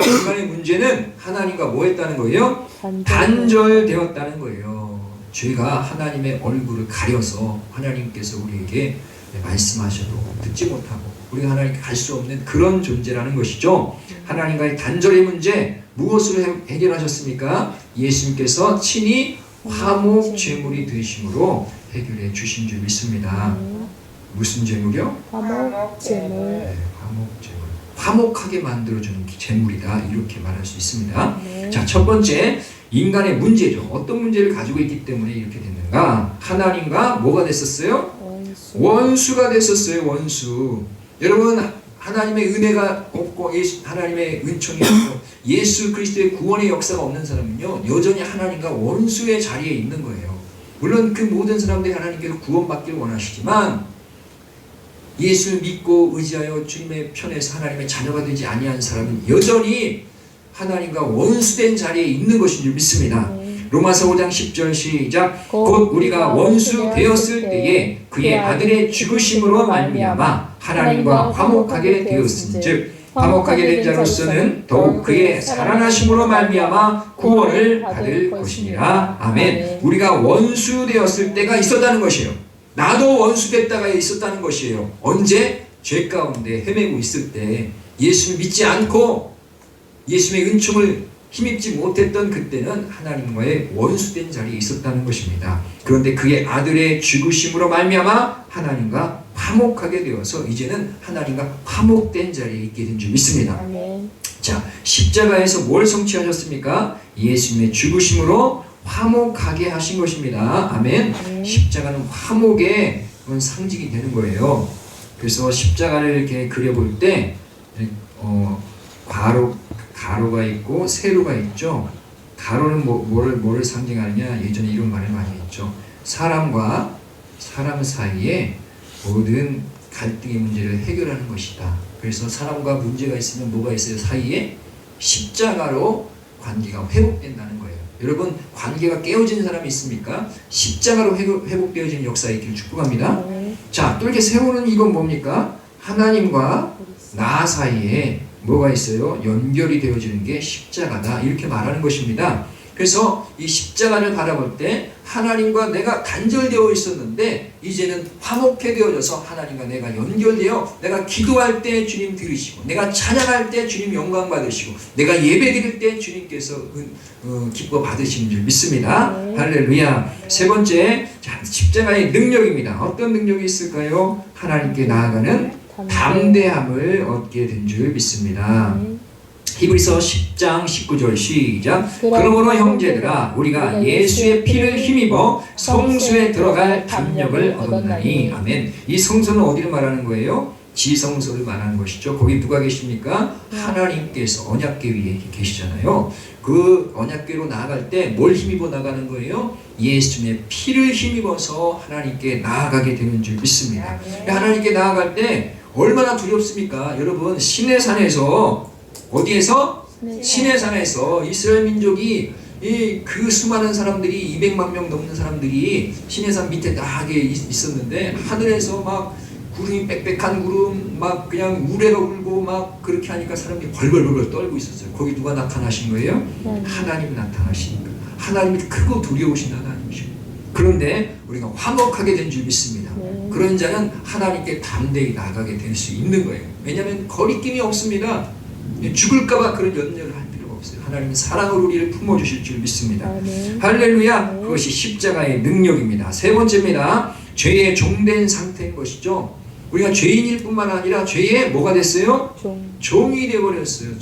문제는 하나님과 뭐 했다는 거예요? 단절되었다는 거예요. 죄가 하나님의 얼굴을 가려서 하나님께서 우리에게 말씀하셔도 듣지 못하고 우리가 하나님께 갈 수 없는 그런 존재라는 것이죠. 하나님과의 단절의 문제 무엇으로 해결하셨습니까? 예수님께서 친히 화목 제물이 되심으로 해결해 주신 줄 믿습니다. 무슨 제물이요? 화목 제물. 네, 화목 제물. 화목하게 만들어주는 제물이다, 이렇게 말할 수 있습니다. 자, 첫 번째, 인간의 문제죠. 어떤 문제를 가지고 있기 때문에 이렇게 됐는가? 하나님과 뭐가 됐었어요? 원수가 됐었어요. 원수. 여러분, 하나님의 은혜가 없고 하나님의 은총이 없고 예수 그리스도의 구원의 역사가 없는 사람은요, 여전히 하나님과 원수의 자리에 있는 거예요. 물론 그 모든 사람들이 하나님께서 구원받기를 원하시지만 예수를 믿고 의지하여 주님의 편에서 하나님의 자녀가 되지 아니한 사람은 여전히 하나님과 원수된 자리에 있는 것인 줄 믿습니다. 로마서 5장 10절 시작. 곧 우리가 원수 되었을 때에 그의 아들의 죽으심으로 말미암아 하나님과 화목하게 되었은즉 화목하게 된 자로서는 더욱 그의 살아나심으로 말미암아 구원을 받을 것이니라. 아멘. 우리가 원수 되었을 때가 있었다는 것이에요. 나도 원수 됐다가 있었다는 것이에요. 언제? 죄 가운데 헤매고 있을 때, 예수를 믿지 않고 예수의 은총을 힘입지 못했던 그때는 하나님과의 원수된 자리에 있었다는 것입니다. 그런데 그의 아들의 죽으심으로 말미암아 하나님과 화목하게 되어서 이제는 하나님과 화목된 자리에 있게 된 줄 믿습니다. 자, 십자가에서 뭘 성취하셨습니까? 예수님의 죽으심으로 화목하게 하신 것입니다. 아멘. 십자가는 화목의 그런 상징이 되는 거예요. 그래서 십자가를 이렇게 그려볼 때 가로가 있고 세로가 있죠. 가로는 뭐를 상징하느냐? 예전에 이런 말을 많이 했죠. 사람과 사람 사이에 모든 갈등의 문제를 해결하는 것이다. 그래서 사람과 문제가 있으면 뭐가 있어요? 사이에 십자가로 관계가 회복된다는 거예요. 여러분, 관계가 깨어진 사람이 있습니까? 십자가로 회복되어지는 역사에 있기를 축복합니다. 자, 또 이렇게 세우는 이건 뭡니까? 하나님과 나 사이에 뭐가 있어요? 연결이 되어지는 게 십자가다, 이렇게 말하는 것입니다. 그래서 이 십자가를 바라볼 때 하나님과 내가 단절되어 있었는데 이제는 화목해 되어져서 하나님과 내가 연결되어 내가 기도할 때 주님 들으시고, 내가 찬양할 때 주님 영광 받으시고, 내가 예배 드릴 때 주님께서 기뻐 받으시는 줄 믿습니다. 할렐루야. 세 번째, 자, 십자가의 능력입니다. 어떤 능력이 있을까요? 하나님께 나아가는 담대함을 얻게 된 줄 믿습니다. 히브리서 10장 19절 시작. 그러므로 형제들아, 우리가 예수의 피를 힘입어 성소에 들어갈 담력을 얻었나니. 아멘. 이 성소는 어디를 말하는 거예요? 지성소를 말하는 것이죠. 거기 누가 계십니까? 하나님께서 언약궤 위에 계시잖아요. 그 언약궤로 나아갈 때 뭘 힘입어 나가는 거예요? 예수님의 피를 힘입어서 하나님께 나아가게 되는 줄 믿습니다. 하나님께 나아갈 때 얼마나 두렵습니까? 여러분, 시내산에서, 어디에서? 시내산에서 이스라엘 민족이 그 수많은 사람들이, 200만 명 넘는 사람들이 시내산 밑에 나게 있었는데 하늘에서 막 구름이 빽빽한 구름, 막 그냥 우레가 울고 막 그렇게 하니까 사람들이 벌벌벌 떨고 있었어요. 거기 누가 나타나신 거예요? 하나님이 나타나신 거예요. 하나님이 크고 두려우신 하나님이시고. 그런데 우리가 화목하게 된 줄 믿습니다. 그런 자는 하나님께 담대히 나가게 될 수 있는 거예요. 왜냐하면 거리낌이 없습니다. 죽을까봐 그런 염려를 할 필요가 없어요. 하나님은 사랑으로 우리를 품어주실 줄 믿습니다. 할렐루야. 그것이 십자가의 능력입니다. 세 번째입니다. 죄의 종된 상태인 것이죠. 우리가 죄인일 뿐만 아니라 죄의 뭐가 됐어요? 종이 되어버렸어요.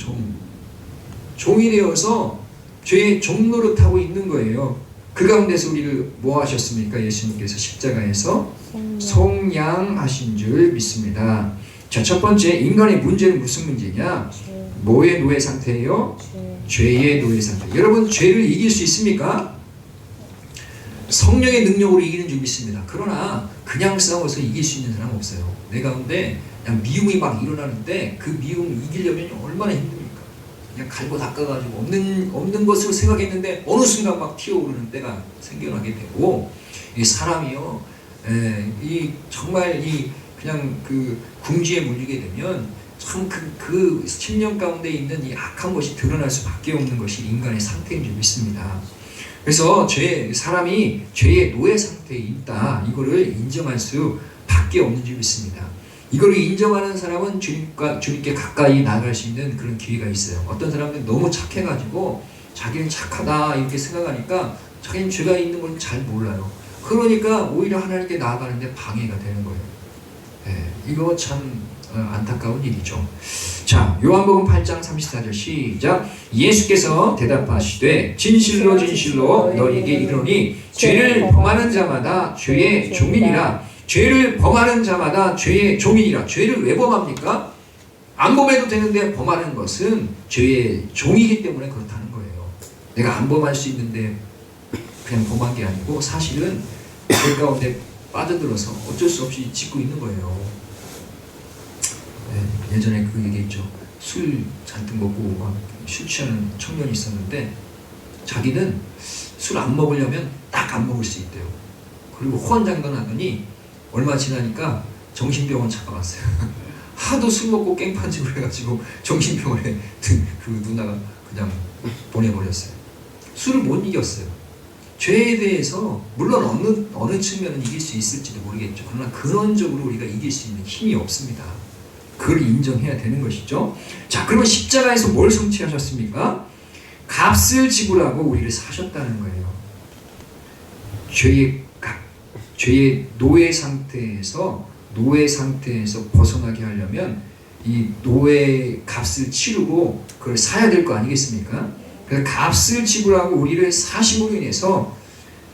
종이 되어서 죄의 종노릇하고 있는 거예요. 그 가운데서 우리를 뭐 하셨습니까? 예수님께서 십자가에서 속량하신 줄 믿습니다. 자, 첫 번째, 인간의 문제는 무슨 문제냐? 뭐의 노예 상태예요? 죄의 노예 상태. 여러분, 죄를 이길 수 있습니까? 성령의 능력으로 이기는 줄 믿습니다. 그러나 그냥 싸워서 이길 수 있는 사람은 없어요. 내 가운데 그냥 미움이 막 일어나는데 그 미움 이기려면 얼마나 힘듭니까? 그냥 갈고 닦아가지고 없는 것으로 생각했는데 어느 순간 막 튀어오르는 때가 생겨나게 되고, 이 사람이요, 정말 그냥 그 궁지에 물리게 되면 참 그 심령 가운데 있는 이 악한 것이 드러날 수밖에 없는 것이 인간의 상태인 줄 믿습니다. 그래서 사람이 죄의 노예 상태에 있다, 이거를 인정할 수밖에 없는 줄 믿습니다. 이거를 인정하는 사람은 주님께 가까이 나아갈 수 있는 그런 기회가 있어요. 어떤 사람들은 너무 착해가지고 자기는 착하다 이렇게 생각하니까 자기는 죄가 있는 걸 잘 몰라요. 그러니까 오히려 하나님께 나아가는데 방해가 되는 거예요. 이거 참 안타까운 일이죠. 자, 요한복음 8장 34절 시작. 예수께서 대답하시되 진실로 진실로 너희에게 이르노니 죄를 범하는 자마다 죄의 종이니라. 죄를 범하는 자마다 죄의 종이니라. 죄를 왜 범합니까? 안 범해도 되는데 범하는 것은 죄의 종이기 때문에 그렇다는 거예요. 내가 안 범할 수 있는데 그냥 범한 게 아니고 사실은 죄 가운데 빠져들어서 어쩔 수 없이 짓고 있는 거예요. 예전에 그 얘기했죠. 술 잔뜩 먹고 막 술 취하는 청년이 있었는데 자기는 술 안 먹으려면 딱 안 먹을 수 있대요. 그리고 호언장담하더니 얼마 지나니까 정신병원 찾아갔어요. 하도 술 먹고 깽판집을 해가지고 정신병원에 그 누나가 그냥 보내버렸어요. 술을 못 이겼어요. 죄에 대해서 물론 어느 측면은 이길 수 있을지도 모르겠죠. 그러나 근원적으로 우리가 이길 수 있는 힘이 없습니다. 그걸 인정해야 되는 것이죠. 자, 그러면 십자가에서 뭘 성취하셨습니까? 값을 지불하고 우리를 사셨다는 거예요. 죄의 노예 상태에서 벗어나게 하려면 이 노예 값을 치르고 그걸 사야 될 거 아니겠습니까? 그래서 값을 지불하고 우리를 사심으로 인해서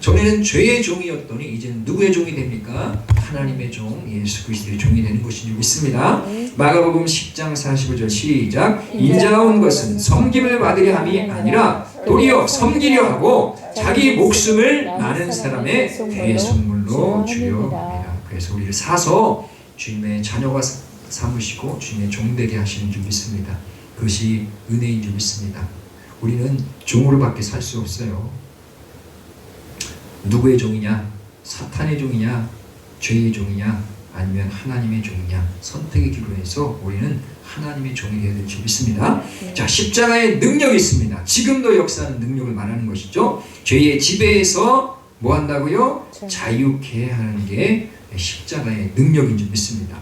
전에는 죄의 종이었더니 이제는 누구의 종이 됩니까? 하나님의 종 예수 그리스도의 종이 되는 것인 줄 믿습니다. 마가복음 10장 45절 시작. 인자가 온 것은 섬김을 받으려 함이 아니라 도리어 섬기려 하고 자기 목숨을 많은 사람의 대선물로 주려 합니다. 그래서 우리를 사서 주님의 자녀가 삼으시고 주님의 종되게 하시는 줄 믿습니다. 그것이 은혜인 줄 믿습니다. 우리는 종으로밖에 살 수 없어요. 누구의 종이냐? 사탄의 종이냐? 죄의 종이냐? 아니면 하나님의 종이냐? 선택의 기로 해서 우리는 하나님의 종이 되어야 될 줄 믿습니다. 자, 십자가의 능력이 있습니다. 지금도 역사하는 능력을 말하는 것이죠. 죄의 지배에서 뭐 한다고요? 자유케 하는 게 십자가의 능력인 줄 믿습니다.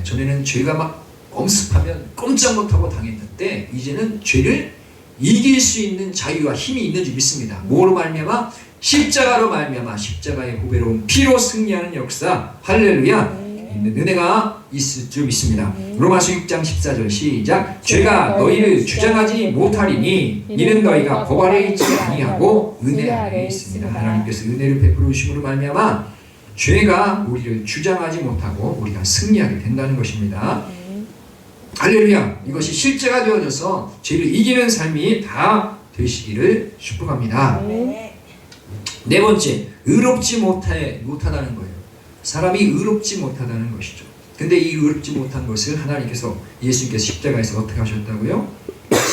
전에는 죄가 막 엄습하면 꼼짝 못하고 당했는데 이제는 죄를 이길 수 있는 자유와 힘이 있는 줄 믿습니다. 뭐로 말미암아? 십자가로 말미암아 십자가의 보배로운 피로 승리하는 역사, 할렐루야, 있는 은혜가 있을 줄 믿습니다. 로마서 6장 14절 시작. 죄가 너희를 주장하지 못하리니 이는 너희가 법 아래에 있지 아니하고 은혜 아래에 있습니다. 하나님께서 은혜를 베풀어 주심으로 말미암아 죄가 우리를 주장하지 못하고 우리가 승리하게 된다는 것입니다. 할렐루야. 이것이 실제가 되어져서 죄를 이기는 삶이 다 되시기를 축복합니다. 네 번째, 의롭지 못하다는 거예요. 사람이 의롭지 못하다는 것이죠. 근데 이 의롭지 못한 것을 하나님께서 예수님께서 십자가에서 어떻게 하셨다고요?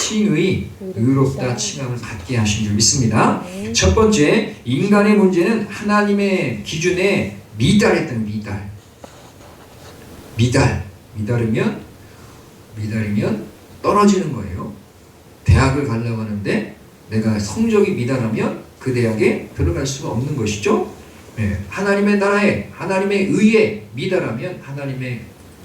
칭의, 의롭다 칭함을 받게 하신 줄 믿습니다. 첫 번째, 인간의 문제는 하나님의 기준에 미달했던 미달이면 떨어지는 거예요. 대학을 가려고 하는데 내가 성적이 미달하면 그 대학에 들어갈 수가 없는 것이죠. 하나님의 나라에, 하나님의 의에 미달하면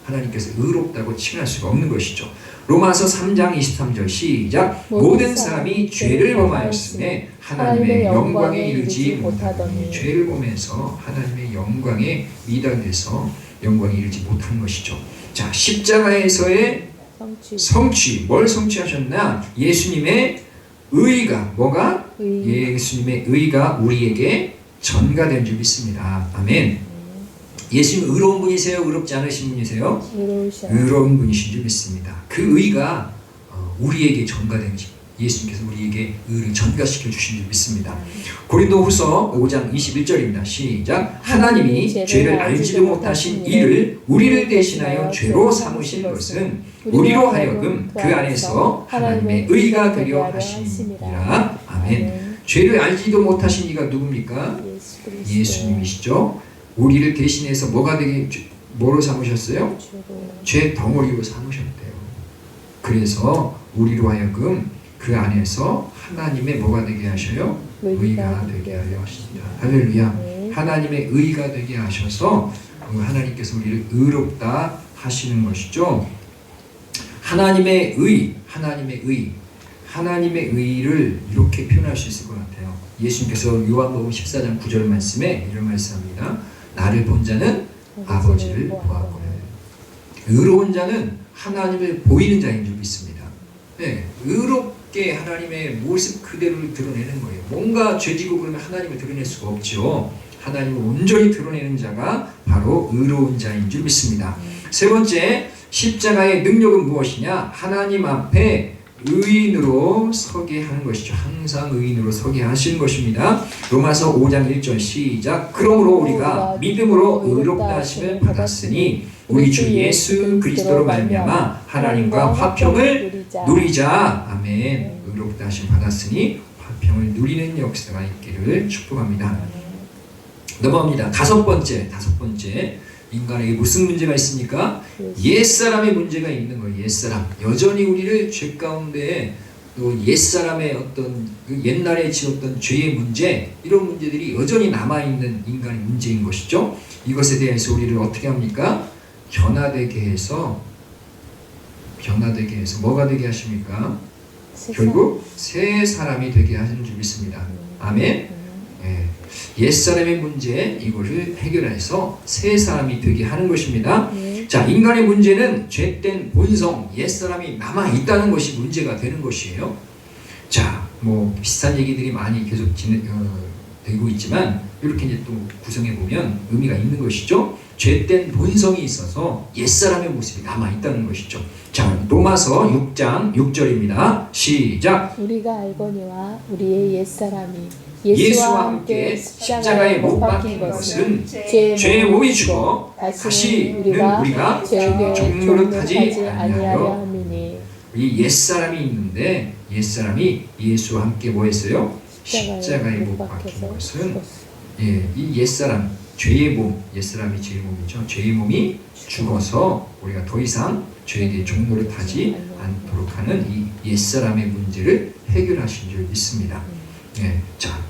하나님께서 의롭다고 칭할 수가 없는 것이죠. 로마서 3장 23절 시작. 모든 사람이 죄를 범하였으며 하나님의 영광에 이르지 못하더니. 죄를 범해서 하나님의 영광에 미달돼서 영광에 이르지 못한 것이죠. 자, 십자가에서의 성취, 뭘 성취하셨나? 예수님의 의가, 뭐가? 예수님의 의가 우리에게 전가된 줄 믿습니다. 아멘. 예수님 의로운 분이세요? 의롭지 않으신 분이세요? 의로운 분이신 줄 믿습니다. 그 의가 우리에게 전가된 줄, 예수님께서 우리에게 의를 전가시켜 주신 줄 믿습니다. 고린도후서 5장 21절입니다. 시작. 하나님이 죄를 알지도 못하신 이를 우리를 대신하여 죄로 삼으신 것은 우리로 하여금 그 안에서 하나님의 의가 되려 하심이라. 아멘. 죄를 알지도 못하신 이가 누굽니까? 예수님이시죠. 우리를 대신해서 뭐로 삼으셨어요? 죄 덩어리로 삼으셨대요. 그래서 우리로 하여금 그 안에서 하나님의 뭐가 되게 하셔요? 의가 되게 하려 하십니다. 할렐루야. 하나님의 의가 되게 하셔서 하나님께서 우리를 의롭다 하시는 것이죠. 하나님의 의를 이렇게 표현할 수 있을 것 같아요. 예수님께서 요한복음 14장 9절 말씀에 이런 말씀합니다. 나를 본 자는 아버지를 보았거늘. 의로운 자는 하나님을 보이는 자인 줄 믿습니다. 의롭게 하나님의 모습 그대로를 드러내는 거예요. 뭔가 죄지고 그러면 하나님을 드러낼 수가 없죠. 하나님을 온전히 드러내는 자가 바로 의로운 자인 줄 믿습니다. 세 번째, 십자가의 능력은 무엇이냐? 하나님 앞에 의인으로 서게 하는 것이죠. 항상 의인으로 서게 하시는 것입니다. 로마서 5장 1절 시작. 그러므로 우리가 믿음으로 의롭다 하심을 받았으니 우리 주 예수 그리스도로 말미암아 하나님과 화평을 누리자. 아멘. 의롭다 하심 받았으니 화평을 누리는 역사가 있기를 축복합니다. 넘어갑니다. 다섯 번째. 인간에게 무슨 문제가 있습니까? 옛사람의 문제가 있는 거예요. 옛사람. 여전히 우리를 죄 가운데 또 옛사람의 어떤 그 옛날에 지었던 죄의 문제, 이런 문제들이 여전히 남아있는 인간의 문제인 것이죠. 이것에 대해서 우리를 어떻게 합니까? 변화되게 해서 뭐가 되게 하십니까? 결국 새 사람이 되게 하시는 줄 믿습니다. 아멘. 옛사람의 문제, 이것을 해결해서 새 사람이 되게 하는 것입니다. 자, 인간의 문제는 죄된 본성, 옛사람이 남아있다는 것이 문제가 되는 것이에요. 자, 뭐 비슷한 얘기들이 많이 계속 되고 있지만 이렇게 이제 또 구성해 보면 의미가 있는 것이죠. 죄된 본성이 있어서 옛사람의 모습이 남아 있다는 것이죠. 자, 로마서 6장 6절입니다. 시작. 우리가 알거니와 우리의 옛사람이 예수와 함께 십자가에 못 박힌 것은 죄의 몸이 죽어 다시는 우리가 종노릇 하지 아니하여 함이니. 이 옛사람이 있는데 옛사람이 예수와 함께 뭐 했어요? 십자가에 못 박힌 것은 이 옛사람, 죄의 몸, 옛사람이 죄의 몸이죠. 죄의 몸이 죽어서 우리가 더 이상 죄에 대해 종노릇하지 않도록 하는 이 옛사람의 문제를 해결하신 줄 믿습니다. 자,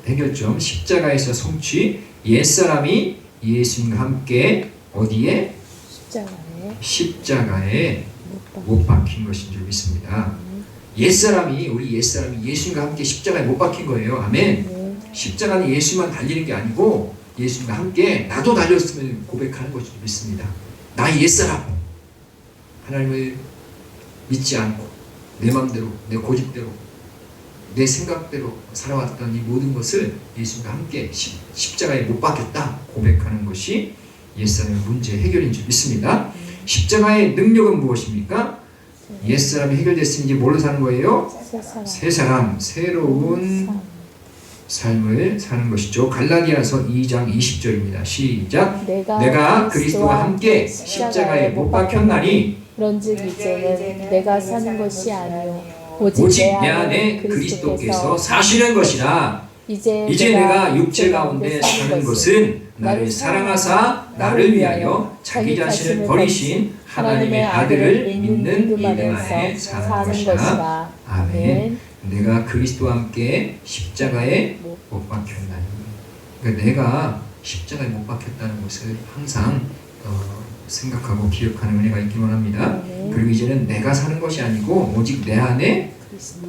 해결점 십자가에서 성취. 옛사람이 예수님과 함께 어디에? 십자가에 못 박힌 것인 줄 믿습니다. 옛사람이, 우리 옛사람이 예수님과 함께 십자가에 못 박힌 거예요. 아멘. 십자가는 예수만 달리는 게 아니고 예수님과 함께 나도 달렸으면 고백하는 것을 믿습니다. 나의 옛사람, 하나님을 믿지 않고 내 마음대로, 내 고집대로, 내 생각대로 살아왔던 이 모든 것을 예수님과 함께 십자가에 못 박혔다 고백하는 것이 옛사람의 문제 해결인 줄 믿습니다. 십자가의 능력은 무엇입니까? 옛사람이 해결됐으니 이제 뭘로 사는 거예요? 새 사람, 새로운 삶을 사는 것이죠. 갈라디아서 2장 20절입니다. 시작. 내가 그리스도와 함께 십자가에 못 박혔나니 그런즉 이제는 내가 사는 것이 아니요 오직 내 안에 그리스도께서 사시는 것이라. 이제 내가 육체 가운데 사는 것은 나를 사랑하사 나를 위하여 자기 자신을 버리신 하나님의 아들을 믿는 믿음 안에 사는 것이라. 아멘. 내가 그리스도와 함께 십자가에 못 박혔나니. 그러니까 내가 십자가에 못 박혔다는 것을 항상 생각하고 기억하는 은혜가 있기만 합니다. 그리고 이제는 내가 사는 것이 아니고 오직 내 안에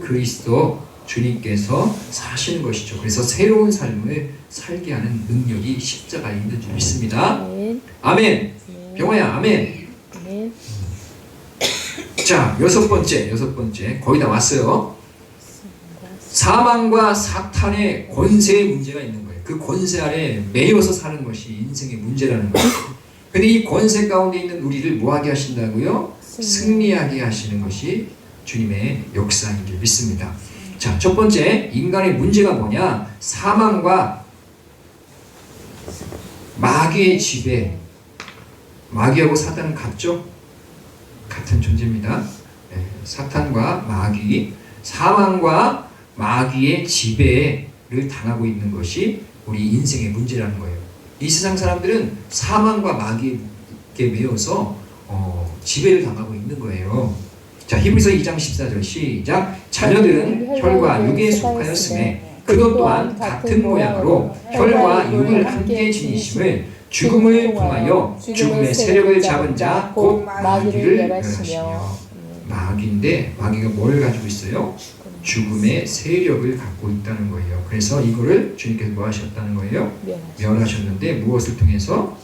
그리스도 주님께서 사시는 것이죠. 그래서 새로운 삶을 살게 하는 능력이 십자가에 있는 줄 믿습니다. 아멘. 병화야, 아멘. 자, 여섯 번째 거의 다 왔어요. 사망과 사탄의 권세의 문제가 있는 거예요. 그 권세 아래 매여서 사는 것이 인생의 문제라는 거예요. 근데 이 권세 가운데 있는 우리를 뭐하게 하신다고요? 승리하게 하시는 것이 주님의 역사인 줄 믿습니다. 자, 첫 번째, 인간의 문제가 뭐냐? 사망과 마귀의 지배. 마귀하고 사탄은 같죠? 같은 존재입니다. 사탄과 마귀, 사망과 마귀의 지배를 당하고 있는 것이 우리 인생의 문제라는 거예요. 이 세상 사람들은 사망과 마귀에 매여서 지배를 당하고 있는 거예요. 자, 히브리서 2장 14절 시작. 자녀들은 혈과 육에 속하였음에 그도 또한 같은 모양으로 혈과 육을 함께 지니심을 죽음을 통하여 죽음의 세력을 잡은 자 곧 마귀를 멸하시며. 마귀인데 마귀가 뭘 가지고 있어요? 죽음의 세력을 갖고 있다는 거예요. 그래서 이거를 주님께서 뭐 하셨다는 거예요? 멸하셨는데 무엇을 통해서?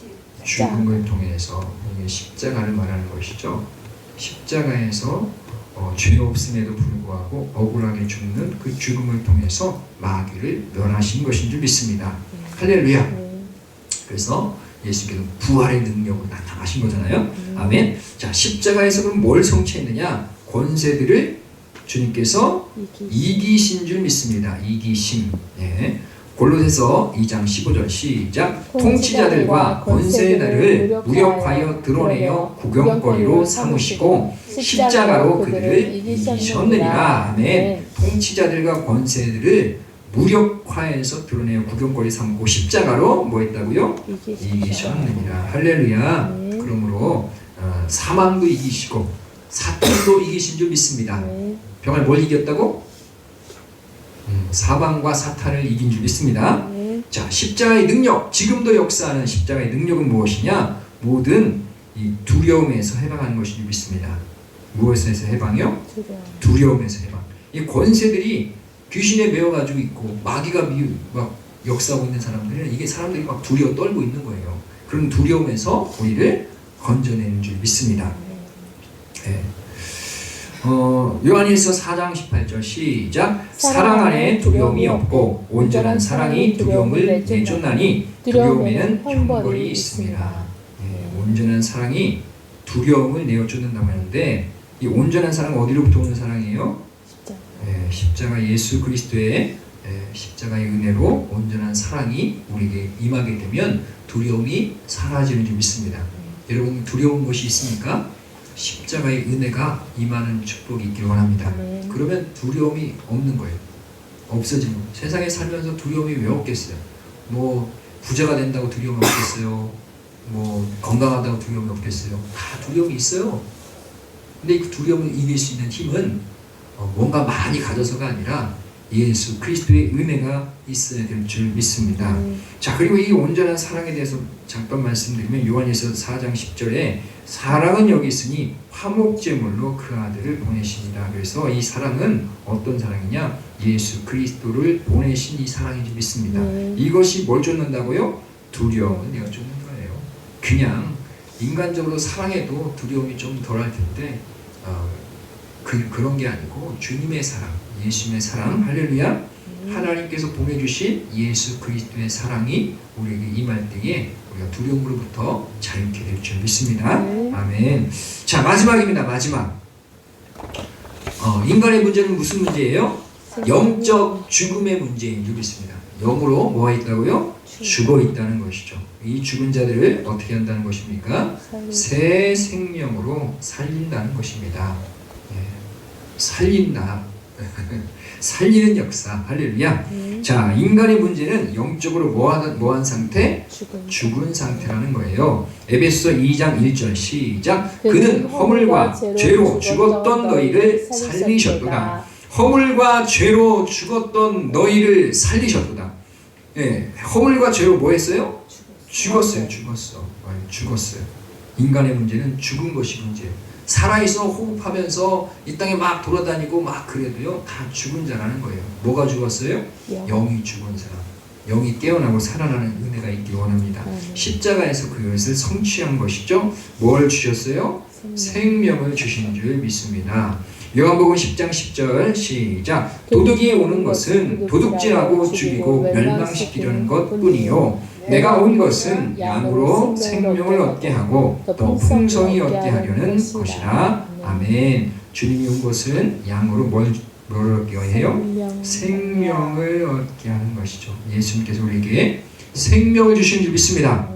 죽음을 통해서. 이게 십자가를 말하는 것이죠. 십자가에서 죄 없음에도 불구하고 억울하게 죽는 그 죽음을 통해서 마귀를 멸하신 것인 줄 믿습니다. 할렐루야. 그래서 예수께서 부활의 능력으로 나타나신 거잖아요. 아멘. 자, 십자가에서 그럼 뭘 성취했느냐? 권세들을 주님께서 이기신 줄 믿습니다. 이기심. 네. 골로새서 2장 15절 시작. 통치자들과 권세자들을 무력하여 드러내어 구경거리로 삼으시고 십자가로 그들을 이기셨느니라. 아멘. 통치자들과 권세들을 무력화해서 드러내어 구경거리 삼고 십자가로 뭐 했다고요? 이기셨느니라. 할렐루야. 그러므로 사망도 이기시고 사탄도 이기신 줄 믿습니다. 병을 뭘 이겼다고? 사망과 사탄을 이긴 줄 믿습니다. 자, 십자가의 능력, 지금도 역사하는 십자가의 능력은 무엇이냐? 모든 이 두려움에서 해방하는 것인 줄 믿습니다. 무엇에서 해방이요? 두려움에서 해방. 이 권세들이 귀신에 매여가지고 있고 마귀가 막 역사하고 있는 사람들은 이게 사람들이 막 두려워 떨고 있는 거예요. 그런 두려움에서 우리를 건져내는 줄 믿습니다. 네. 요한일서 4장 18절 시작. 사랑 안에 두려움이 없고 온전한 사랑이 두려움을 내쫓나니 두려움에는 형벌이 있습니다. 온전한 사랑이 두려움을 내어쫓는다고 하는데 이 온전한 사랑은 어디로부터 오는 사랑이에요? 십자가 예수 그리스도의 십자가의 은혜로 온전한 사랑이 우리에게 임하게 되면 두려움이 사라지는 줄 믿습니다. 여러분 두려운 것이 있습니까? 십자가의 은혜가 임하는 축복이 있길 원합니다. 그러면 두려움이 없는 거예요. 없어지는 거예요. 세상에 살면서 두려움이 왜 없겠어요? 뭐 부자가 된다고 두려움이 없겠어요? 뭐 건강하다고 두려움이 없겠어요? 다 두려움이 있어요. 근데 그 두려움을 이길 수 있는 힘은 뭔가 많이 가져서가 아니라 예수 그리스도의 은혜가 있어야 될 줄 믿습니다. 자, 그리고 이 온전한 사랑에 대해서 잠깐 말씀드리면 요한일서 4장 10절에 사랑은 여기 있으니 화목제물로 그 아들을 보내십니다. 그래서 이 사랑은 어떤 사랑이냐? 예수 그리스도를 보내신 이 사랑인 줄 믿습니다. 이것이 뭘 쫓는다고요? 두려움을 내어쫓는 거예요. 그냥 인간적으로 사랑해도 두려움이 좀 덜할 텐데 그런 게 아니고 주님의 사랑, 예수님의 사랑, 할렐루야, 하나님께서 보내주신 예수 그리스도의 사랑이 우리에게 임할 때에 우리가 두려움으로부터 자유케 될 줄 믿습니다. 아멘. 자, 마지막입니다. 마지막. 인간의 문제는 무슨 문제예요? 영적 죽음의 문제인 줄 믿습니다. 영으로 뭐가 있다고요? 죽어 있다는 것이죠. 이 죽은 자들을 어떻게 한다는 것입니까? 새 생명으로 살린다는 것입니다. 살린다. 살리는 역사. 할렐루야. 자, 인간의 문제는 영적으로 뭐한 상태? 죽은 상태라는 거예요. 에베소 2장 1절 시작. 그는 허물과 죄로 죽었던 너희를 살리셨도다. 허물과 죄로 죽었던 너희를 살리셨도다. 허물과 죄로 뭐 했어요? 죽었어요. 죽었어요. 인간의 문제는 죽은 것이 문제예요. 살아있어 호흡하면서 이 땅에 막 돌아다니고 막 그래도요 다 죽은 자라는 거예요. 뭐가 죽었어요? 영이 죽은 사람. 영이 깨어나고 살아나는 은혜가 있길 원합니다. 십자가에서 그것을 성취한 것이죠. 뭘 주셨어요? 생명을 주신 줄 믿습니다. 요한복음 10장 10절 시작. 도둑이 오는 것은 도둑질하고 죽이고 멸망시키려는 것뿐이요 내가 온 것은 양으로 생명을 얻게 하고 더 풍성히 얻게 하려는 것이라. 아멘. 주님이 온 것은 양으로 뭘 얻게 해요? 생명을 얻게 하는 것이죠. 예수님께서 우리에게 생명을 주신 줄 믿습니다.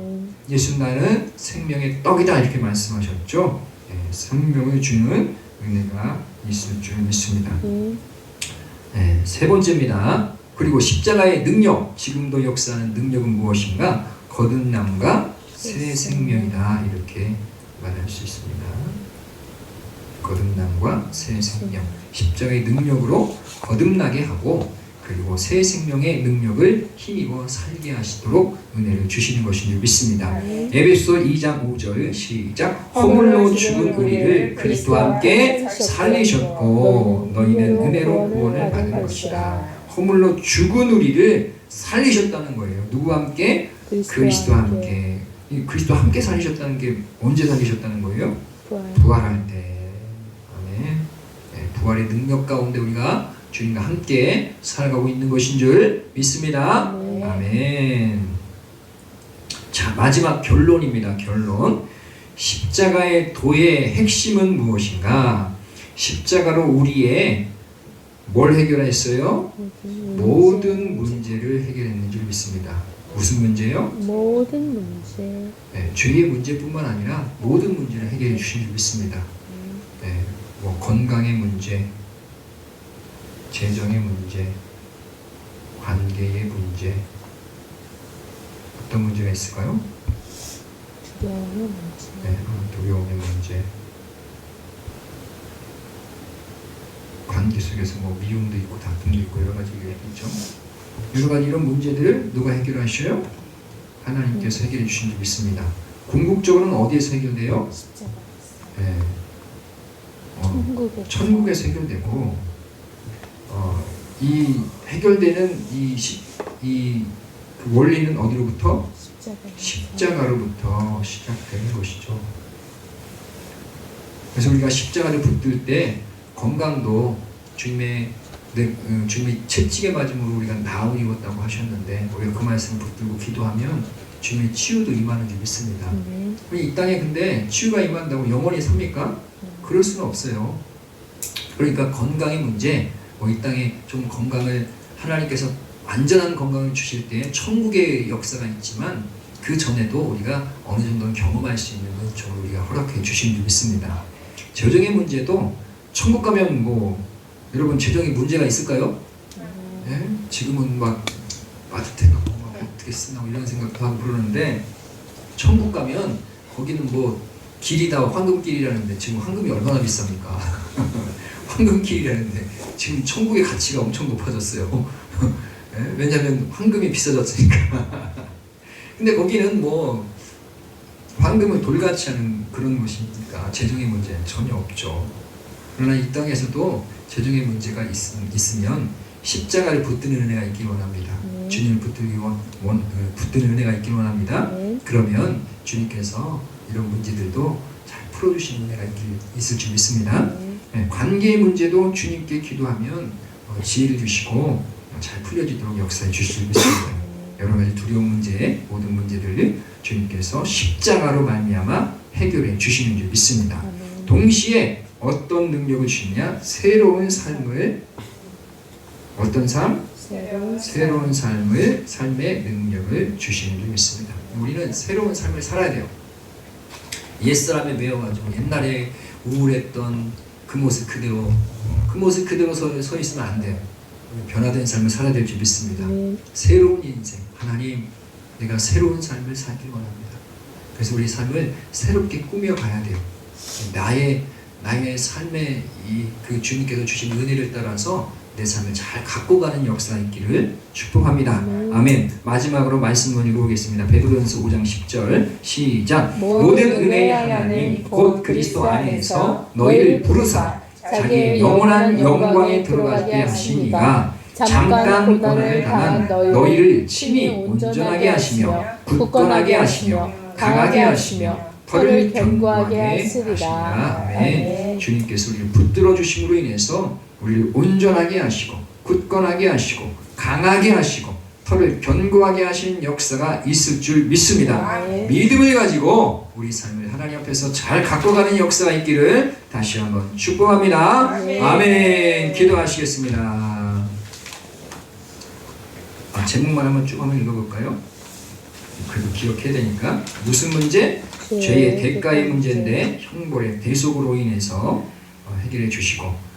예수님 나는 생명의 떡이다 이렇게 말씀하셨죠. 생명을 주는 은혜가 있을 줄 믿습니다. 세 번째입니다. 그리고 십자가의 능력, 지금도 역사하는 능력은 무엇인가? 거듭남과 새 생명이다 이렇게 말할 수 있습니다. 거듭남과 새 생명, 십자가의 능력으로 거듭나게 하고 그리고 새 생명의 능력을 힘입어 살게 하시도록 은혜를 주시는 것인 줄 믿습니다. 에베소 2장 5절 시작. 허물로 죽은 우리를 그리스도와 함께 살리셨고 너희는 은혜로 구원을 받은 것이다. 허물로 죽은 우리를 살리셨다는 거예요. 누구와 함께? 그리스도와 함께. 이 그리스도와 함께 살리셨다는 게 언제 살리셨다는 거예요? 부활할 때. 아멘. 부활의 능력 가운데 우리가 주님과 함께 살아가고 있는 것인 줄 믿습니다. 아멘. 자, 마지막 결론입니다. 결론. 십자가의 도의 핵심은 무엇인가? 십자가로 우리의 뭘 해결했어요? 모든 문제를 해결했는 줄 믿습니다. 무슨 문제요? 모든 문제. 죄의 문제뿐만 아니라 모든 문제를 해결해 주신 줄 믿습니다. 뭐 건강의 문제, 재정의 문제, 관계의 문제, 어떤 문제가 있을까요? 두려움의 문제. 두려움의 문제. 관계 속에서 뭐 미움도 있고 다툼도 있고 여러 가지가 있죠. 여러 가지 이런 문제들을 누가 해결하셔요? 하나님께서 해결해 주신 줄 믿습니다. 궁극적으로는 어디에서 해결돼요? 천국에서 해결되고 이 해결되는 이 그 원리는 어디로부터? 십자가로부터 시작되는 것이죠. 그래서 우리가 십자가를 붙들 때 건강도 주님의 채찍에 맞음으로 우리가 나을 입었다고 하셨는데 우리가 그 말씀을 붙들고 기도하면 주님의 치유도 임하는 줄 믿습니다. 이 땅에 근데 치유가 임한다고 영원히 삽니까? 그럴 수는 없어요. 그러니까 건강의 문제, 이 땅에 좀 건강을 하나님께서 완전한 건강을 주실 때 천국의 역사가 있지만 그 전에도 우리가 어느 정도는 경험할 수 있는 은총을 우리가 허락해 주신 줄 믿습니다. 재정의 문제도 천국 가면 여러분 재정에 문제가 있을까요? 예? 지금은 막 빠듯해갖고 어떻게 쓰나 이런 생각도 하고 그러는데 천국 가면 거기는 길이 다 황금길이라는데 지금 황금이 얼마나 비쌉니까? 황금길이라는데 지금 천국의 가치가 엄청 높아졌어요. 예? 왜냐하면 황금이 비싸졌으니까. 근데 거기는 황금을 돌같이 하는 그런 곳이니까 재정의 문제 전혀 없죠. 그러나 이 땅에서도 재정의 문제가 있으면 십자가를 붙드는 은혜가 있길 원합니다. 주님을 붙드는 은혜가 있길 원합니다. 그러면 주님께서 이런 문제들도 잘 풀어주시는 은혜가 있을 줄 믿습니다. 관계의 문제도 주님께 기도하면 지혜를 주시고 잘 풀려지도록 역사해 주실 줄 믿습니다. 여러 가지 두려운 문제, 모든 문제들을 주님께서 십자가로 말미암아 해결해 주시는 줄 믿습니다. 동시에 어떤 능력을 주시냐? 새로운 삶을 어떤 삶? 새로운 삶의 능력을 주시는 줄 믿습니다. 우리는 새로운 삶을 살아야 돼요. 옛사람에 매여가지고 옛날에 우울했던 그 모습 그대로 서 있으면 안 돼요. 변화된 삶을 살아야 될 줄 믿습니다. 새로운 인생, 하나님, 내가 새로운 삶을 살길 원합니다. 그래서 우리 삶을 새롭게 꾸며가야 돼요. 나의 삶에 그 주님께서 주신 은혜를 따라서 내 삶을 잘 갖고 가는 역사가 있기를 축복합니다. 아멘. 마지막으로 말씀 읽어보겠습니다. 베드로전서 5장 10절 시작. 모든 은혜의 하나님 곧 그리스도 안에서 너희를 부르사 자기의 영원한 영광에 들어가게 하시니가 잠깐 고난을 당한 너희를 친히 온전하게 하시며 굳건하게 하시며 강하게 하시며 털을 견고하게 하시리라. 아멘. 주님께서 우리를 붙들어 주심으로 인해서 우리를 온전하게 하시고 굳건하게 하시고 강하게 하시고 털을 견고하게 하시는 역사가 있을 줄 믿습니다. 믿음을 가지고 우리 삶을 하나님 앞에서 잘 갖고 가는 역사가 있기를 다시 한번 축복합니다. 아멘. 기도하시겠습니다. 제목만 한번 쭉 한번 읽어볼까요? 그래도 기억해야 되니까. 무슨 문제? 죄의 대가의 문제인데 형벌의 대속으로 인해서 해결해 주시고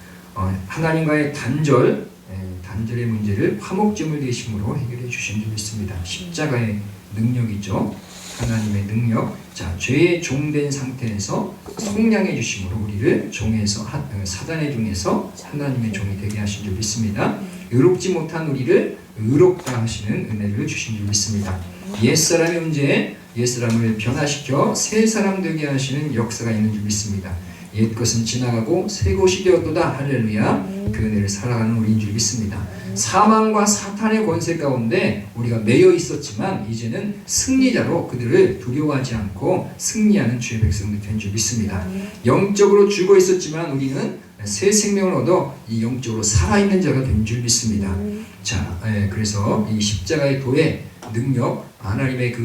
하나님과의 단절의 문제를 화목제물 되심으로 해결해 주신 줄 믿습니다. 십자가의 능력이죠. 하나님의 능력. 자, 죄의 종된 상태에서 속량해 주심으로 우리를 종에서 사단의 종에서 하나님의 종이 되게 하신 줄 믿습니다. 의롭지 못한 우리를 의롭다 하시는 은혜를 주신 줄 믿습니다. 옛사람의 문제, 옛사람을 변화시켜 새 사람 되게 하시는 역사가 있는 줄 믿습니다. 옛것은 지나가고 새 것이 되었도다. 할렐루야. 그 은혜를 살아가는 우리인 줄 믿습니다. 사망과 사탄의 권세 가운데 우리가 매여 있었지만 이제는 승리자로 그들을 두려워하지 않고 승리하는 주의 백성들 된 줄 믿습니다. 영적으로 죽어 있었지만 우리는 새 생명을 얻어 이 영적으로 살아있는 자가 된 줄 믿습니다. 자, 그래서 이 십자가의 도의 능력, 하나님의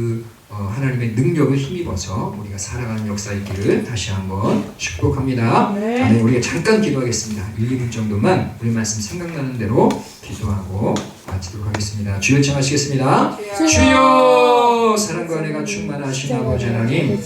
능력을 힘입어서 우리가 살아가는 역사 있기를 다시 한번 축복합니다. 아멘. 우리가 잠깐 기도하겠습니다. 1, 2분 정도만 우리 말씀 생각나는 대로 기도하고 마치도록 하겠습니다. 주여 청하시겠습니다. 주여 사랑과 은혜가 충만하신 아버지 하나님,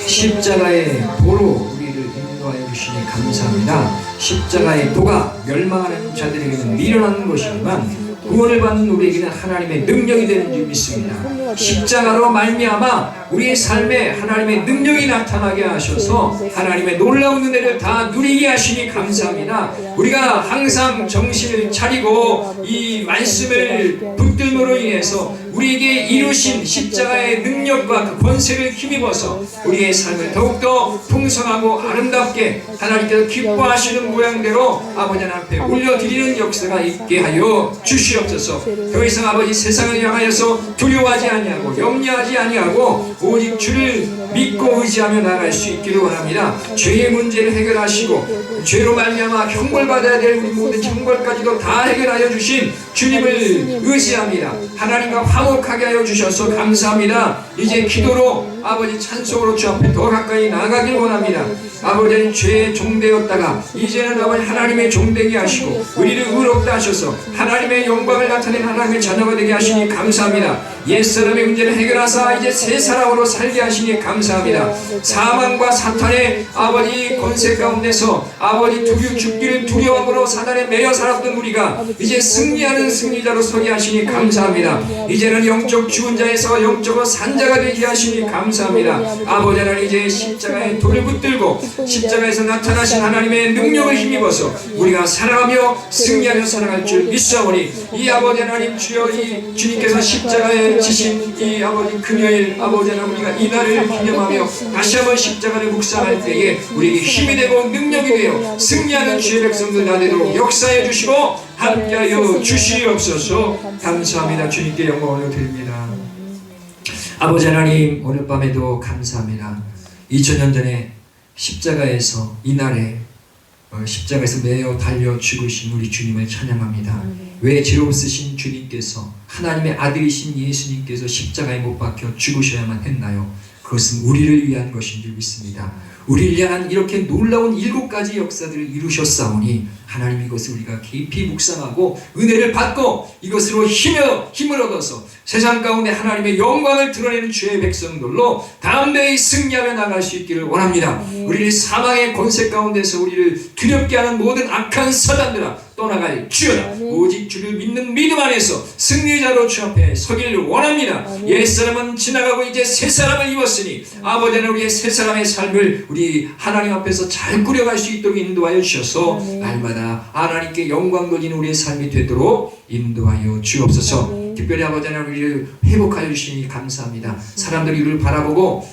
십자가의 도로 우리를 인도하여 주시니 감사합니다. 십자가의 도가 멸망하는 자들에게는 미련한 것이지만 구원을 받는 우리에게는 하나님의 능력이 되는 줄 믿습니다. 십자가로 말미암아 우리의 삶에 하나님의 능력이 나타나게 하셔서 하나님의 놀라운 은혜를 다 누리게 하시니 감사합니다. 우리가 항상 정신을 차리고 이 말씀을 붙들므로 인해서 우리에게 이루신 십자가의 능력과 그 권세를 힘입어서 우리의 삶을 더욱더 풍성하고 아름답게 하나님께서 기뻐하시는 모양대로 아버지 앞에 올려드리는 역사가 있게 하여 주시옵소서. 더 이상 아버지 세상을 향하여서 두려워하지 아니하고 염려하지 아니하고 오직 주를 믿고 의지하며 나아갈 수 있기를 원합니다. 죄의 문제를 해결하시고 죄로 말미암아 형벌받아야 될 우리 모든 형벌까지도 다 해결하여 주신 주님을 의지합니다. 하나님과 화목하게 하여 주셔서 감사합니다. 이제 기도로 아버지 찬송으로 주 앞에 더 가까이 나아가길 원합니다. 아버지는 죄의 종되었다가 이제는 아버지 하나님의 종되게 하시고 우리를 의롭다 하셔서 하나님의 영광을 나타낸 하나님의 자녀가 되게 하시니 감사합니다. 옛사람의 문제를 해결하사 이제 새 사람으로 살게 하시니 감사합니다. 사망과 사탄의 아버지 권세 가운데서 아버지 죽기를 두려움으로 사단에 매여 살았던 우리가 이제 승리하는 승리자로 서게 하시니 감사합니다. 이제는 영적 죽은 자에서 영적으로 산 자가 되게 하시니 감사합니다. 아버지 하나님 이제 십자가에 돌을 붙들고 십자가에서 나타나신 하나님의 능력을 힘입어서 우리가 살아가며 승리하며 살아갈 줄 믿사오니 이 아버지 하나님 주여 이 주님께서 십자가에 지신 이 아버지 금요일 아버지 하나님 우리가 이 날을 기념하며 다시 한번 십자가를 묵상할 때에 우리에게 힘이 되고 능력이 되어 승리하는 주의 백성들 다 되도록 역사해 주시고 함께하여 주시옵소서. 감사합니다. 주님께 영광을 드립니다. 아버지 하나님 오늘 밤에도 감사합니다. 2000년 전에 십자가에서 이날에 십자가에서 매어 달려 죽으신 우리 주님을 찬양합니다. 왜 죄 없으신 주님께서 하나님의 아들이신 예수님께서 십자가에 못 박혀 죽으셔야만 했나요? 그것은 우리를 위한 것인 줄 믿습니다. 우리를 위한 이렇게 놀라운 7가지 역사들을 이루셨사오니 하나님 이것을 우리가 깊이 묵상하고 은혜를 받고 이것으로 힘을 얻어서 세상 가운데 하나님의 영광을 드러내는 주의 백성들로 담대히 승리하며 나갈 수 있기를 원합니다. 우리를 사망의 권세 가운데서 우리를 두렵게 하는 모든 악한 사단들아 떠나갈 주여라. 오직 주를 믿는 믿음 안에서 승리자로 주 앞에 서기를 원합니다. 옛사람은 지나가고 이제 새 사람을 입었으니 아버지는 우리의 새 사람의 삶을 우리 하나님 앞에서 잘 꾸려갈 수 있도록 인도하여 주셔서 날마다 하나님께 영광 돌리는 우리의 삶이 되도록 인도하여 주옵소서. 특별히 아버지 하나님 우리를 회복하여 주시니 감사합니다. 사람들이 우리를 바라보고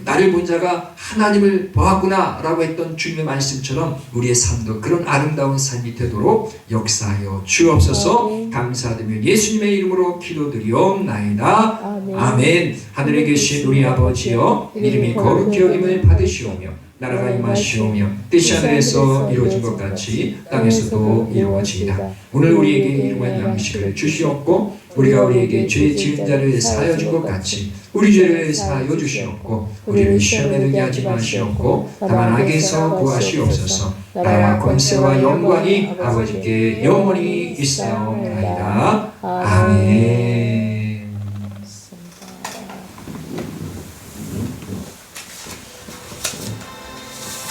나를 본 자가 하나님을 보았구나 라고 했던 주님의 말씀처럼 우리의 삶도 그런 아름다운 삶이 되도록 역사하여 주옵소서. 감사드리며 예수님의 이름으로 기도드리옵나이다. 아멘. 하늘에 계신 우리 아버지여 이름이 거룩히 여김을 받으시오며 나라가 임하시오며 뜻이 하늘에서 이루어진 것 같이 땅에서도 이루어지이다. 오늘 우리에게 일용할 양식을 주시옵고 우리가 우리에게 죄 지은 자를 사하여 준 것 같이 우리 죄를 사하여 주시옵고 우리를 시험에 들게 하지 마시옵고 다만 악에서 구하시옵소서. 나라와 권세와 영광이 아버지께 영원히 있사옵나이다. 아멘.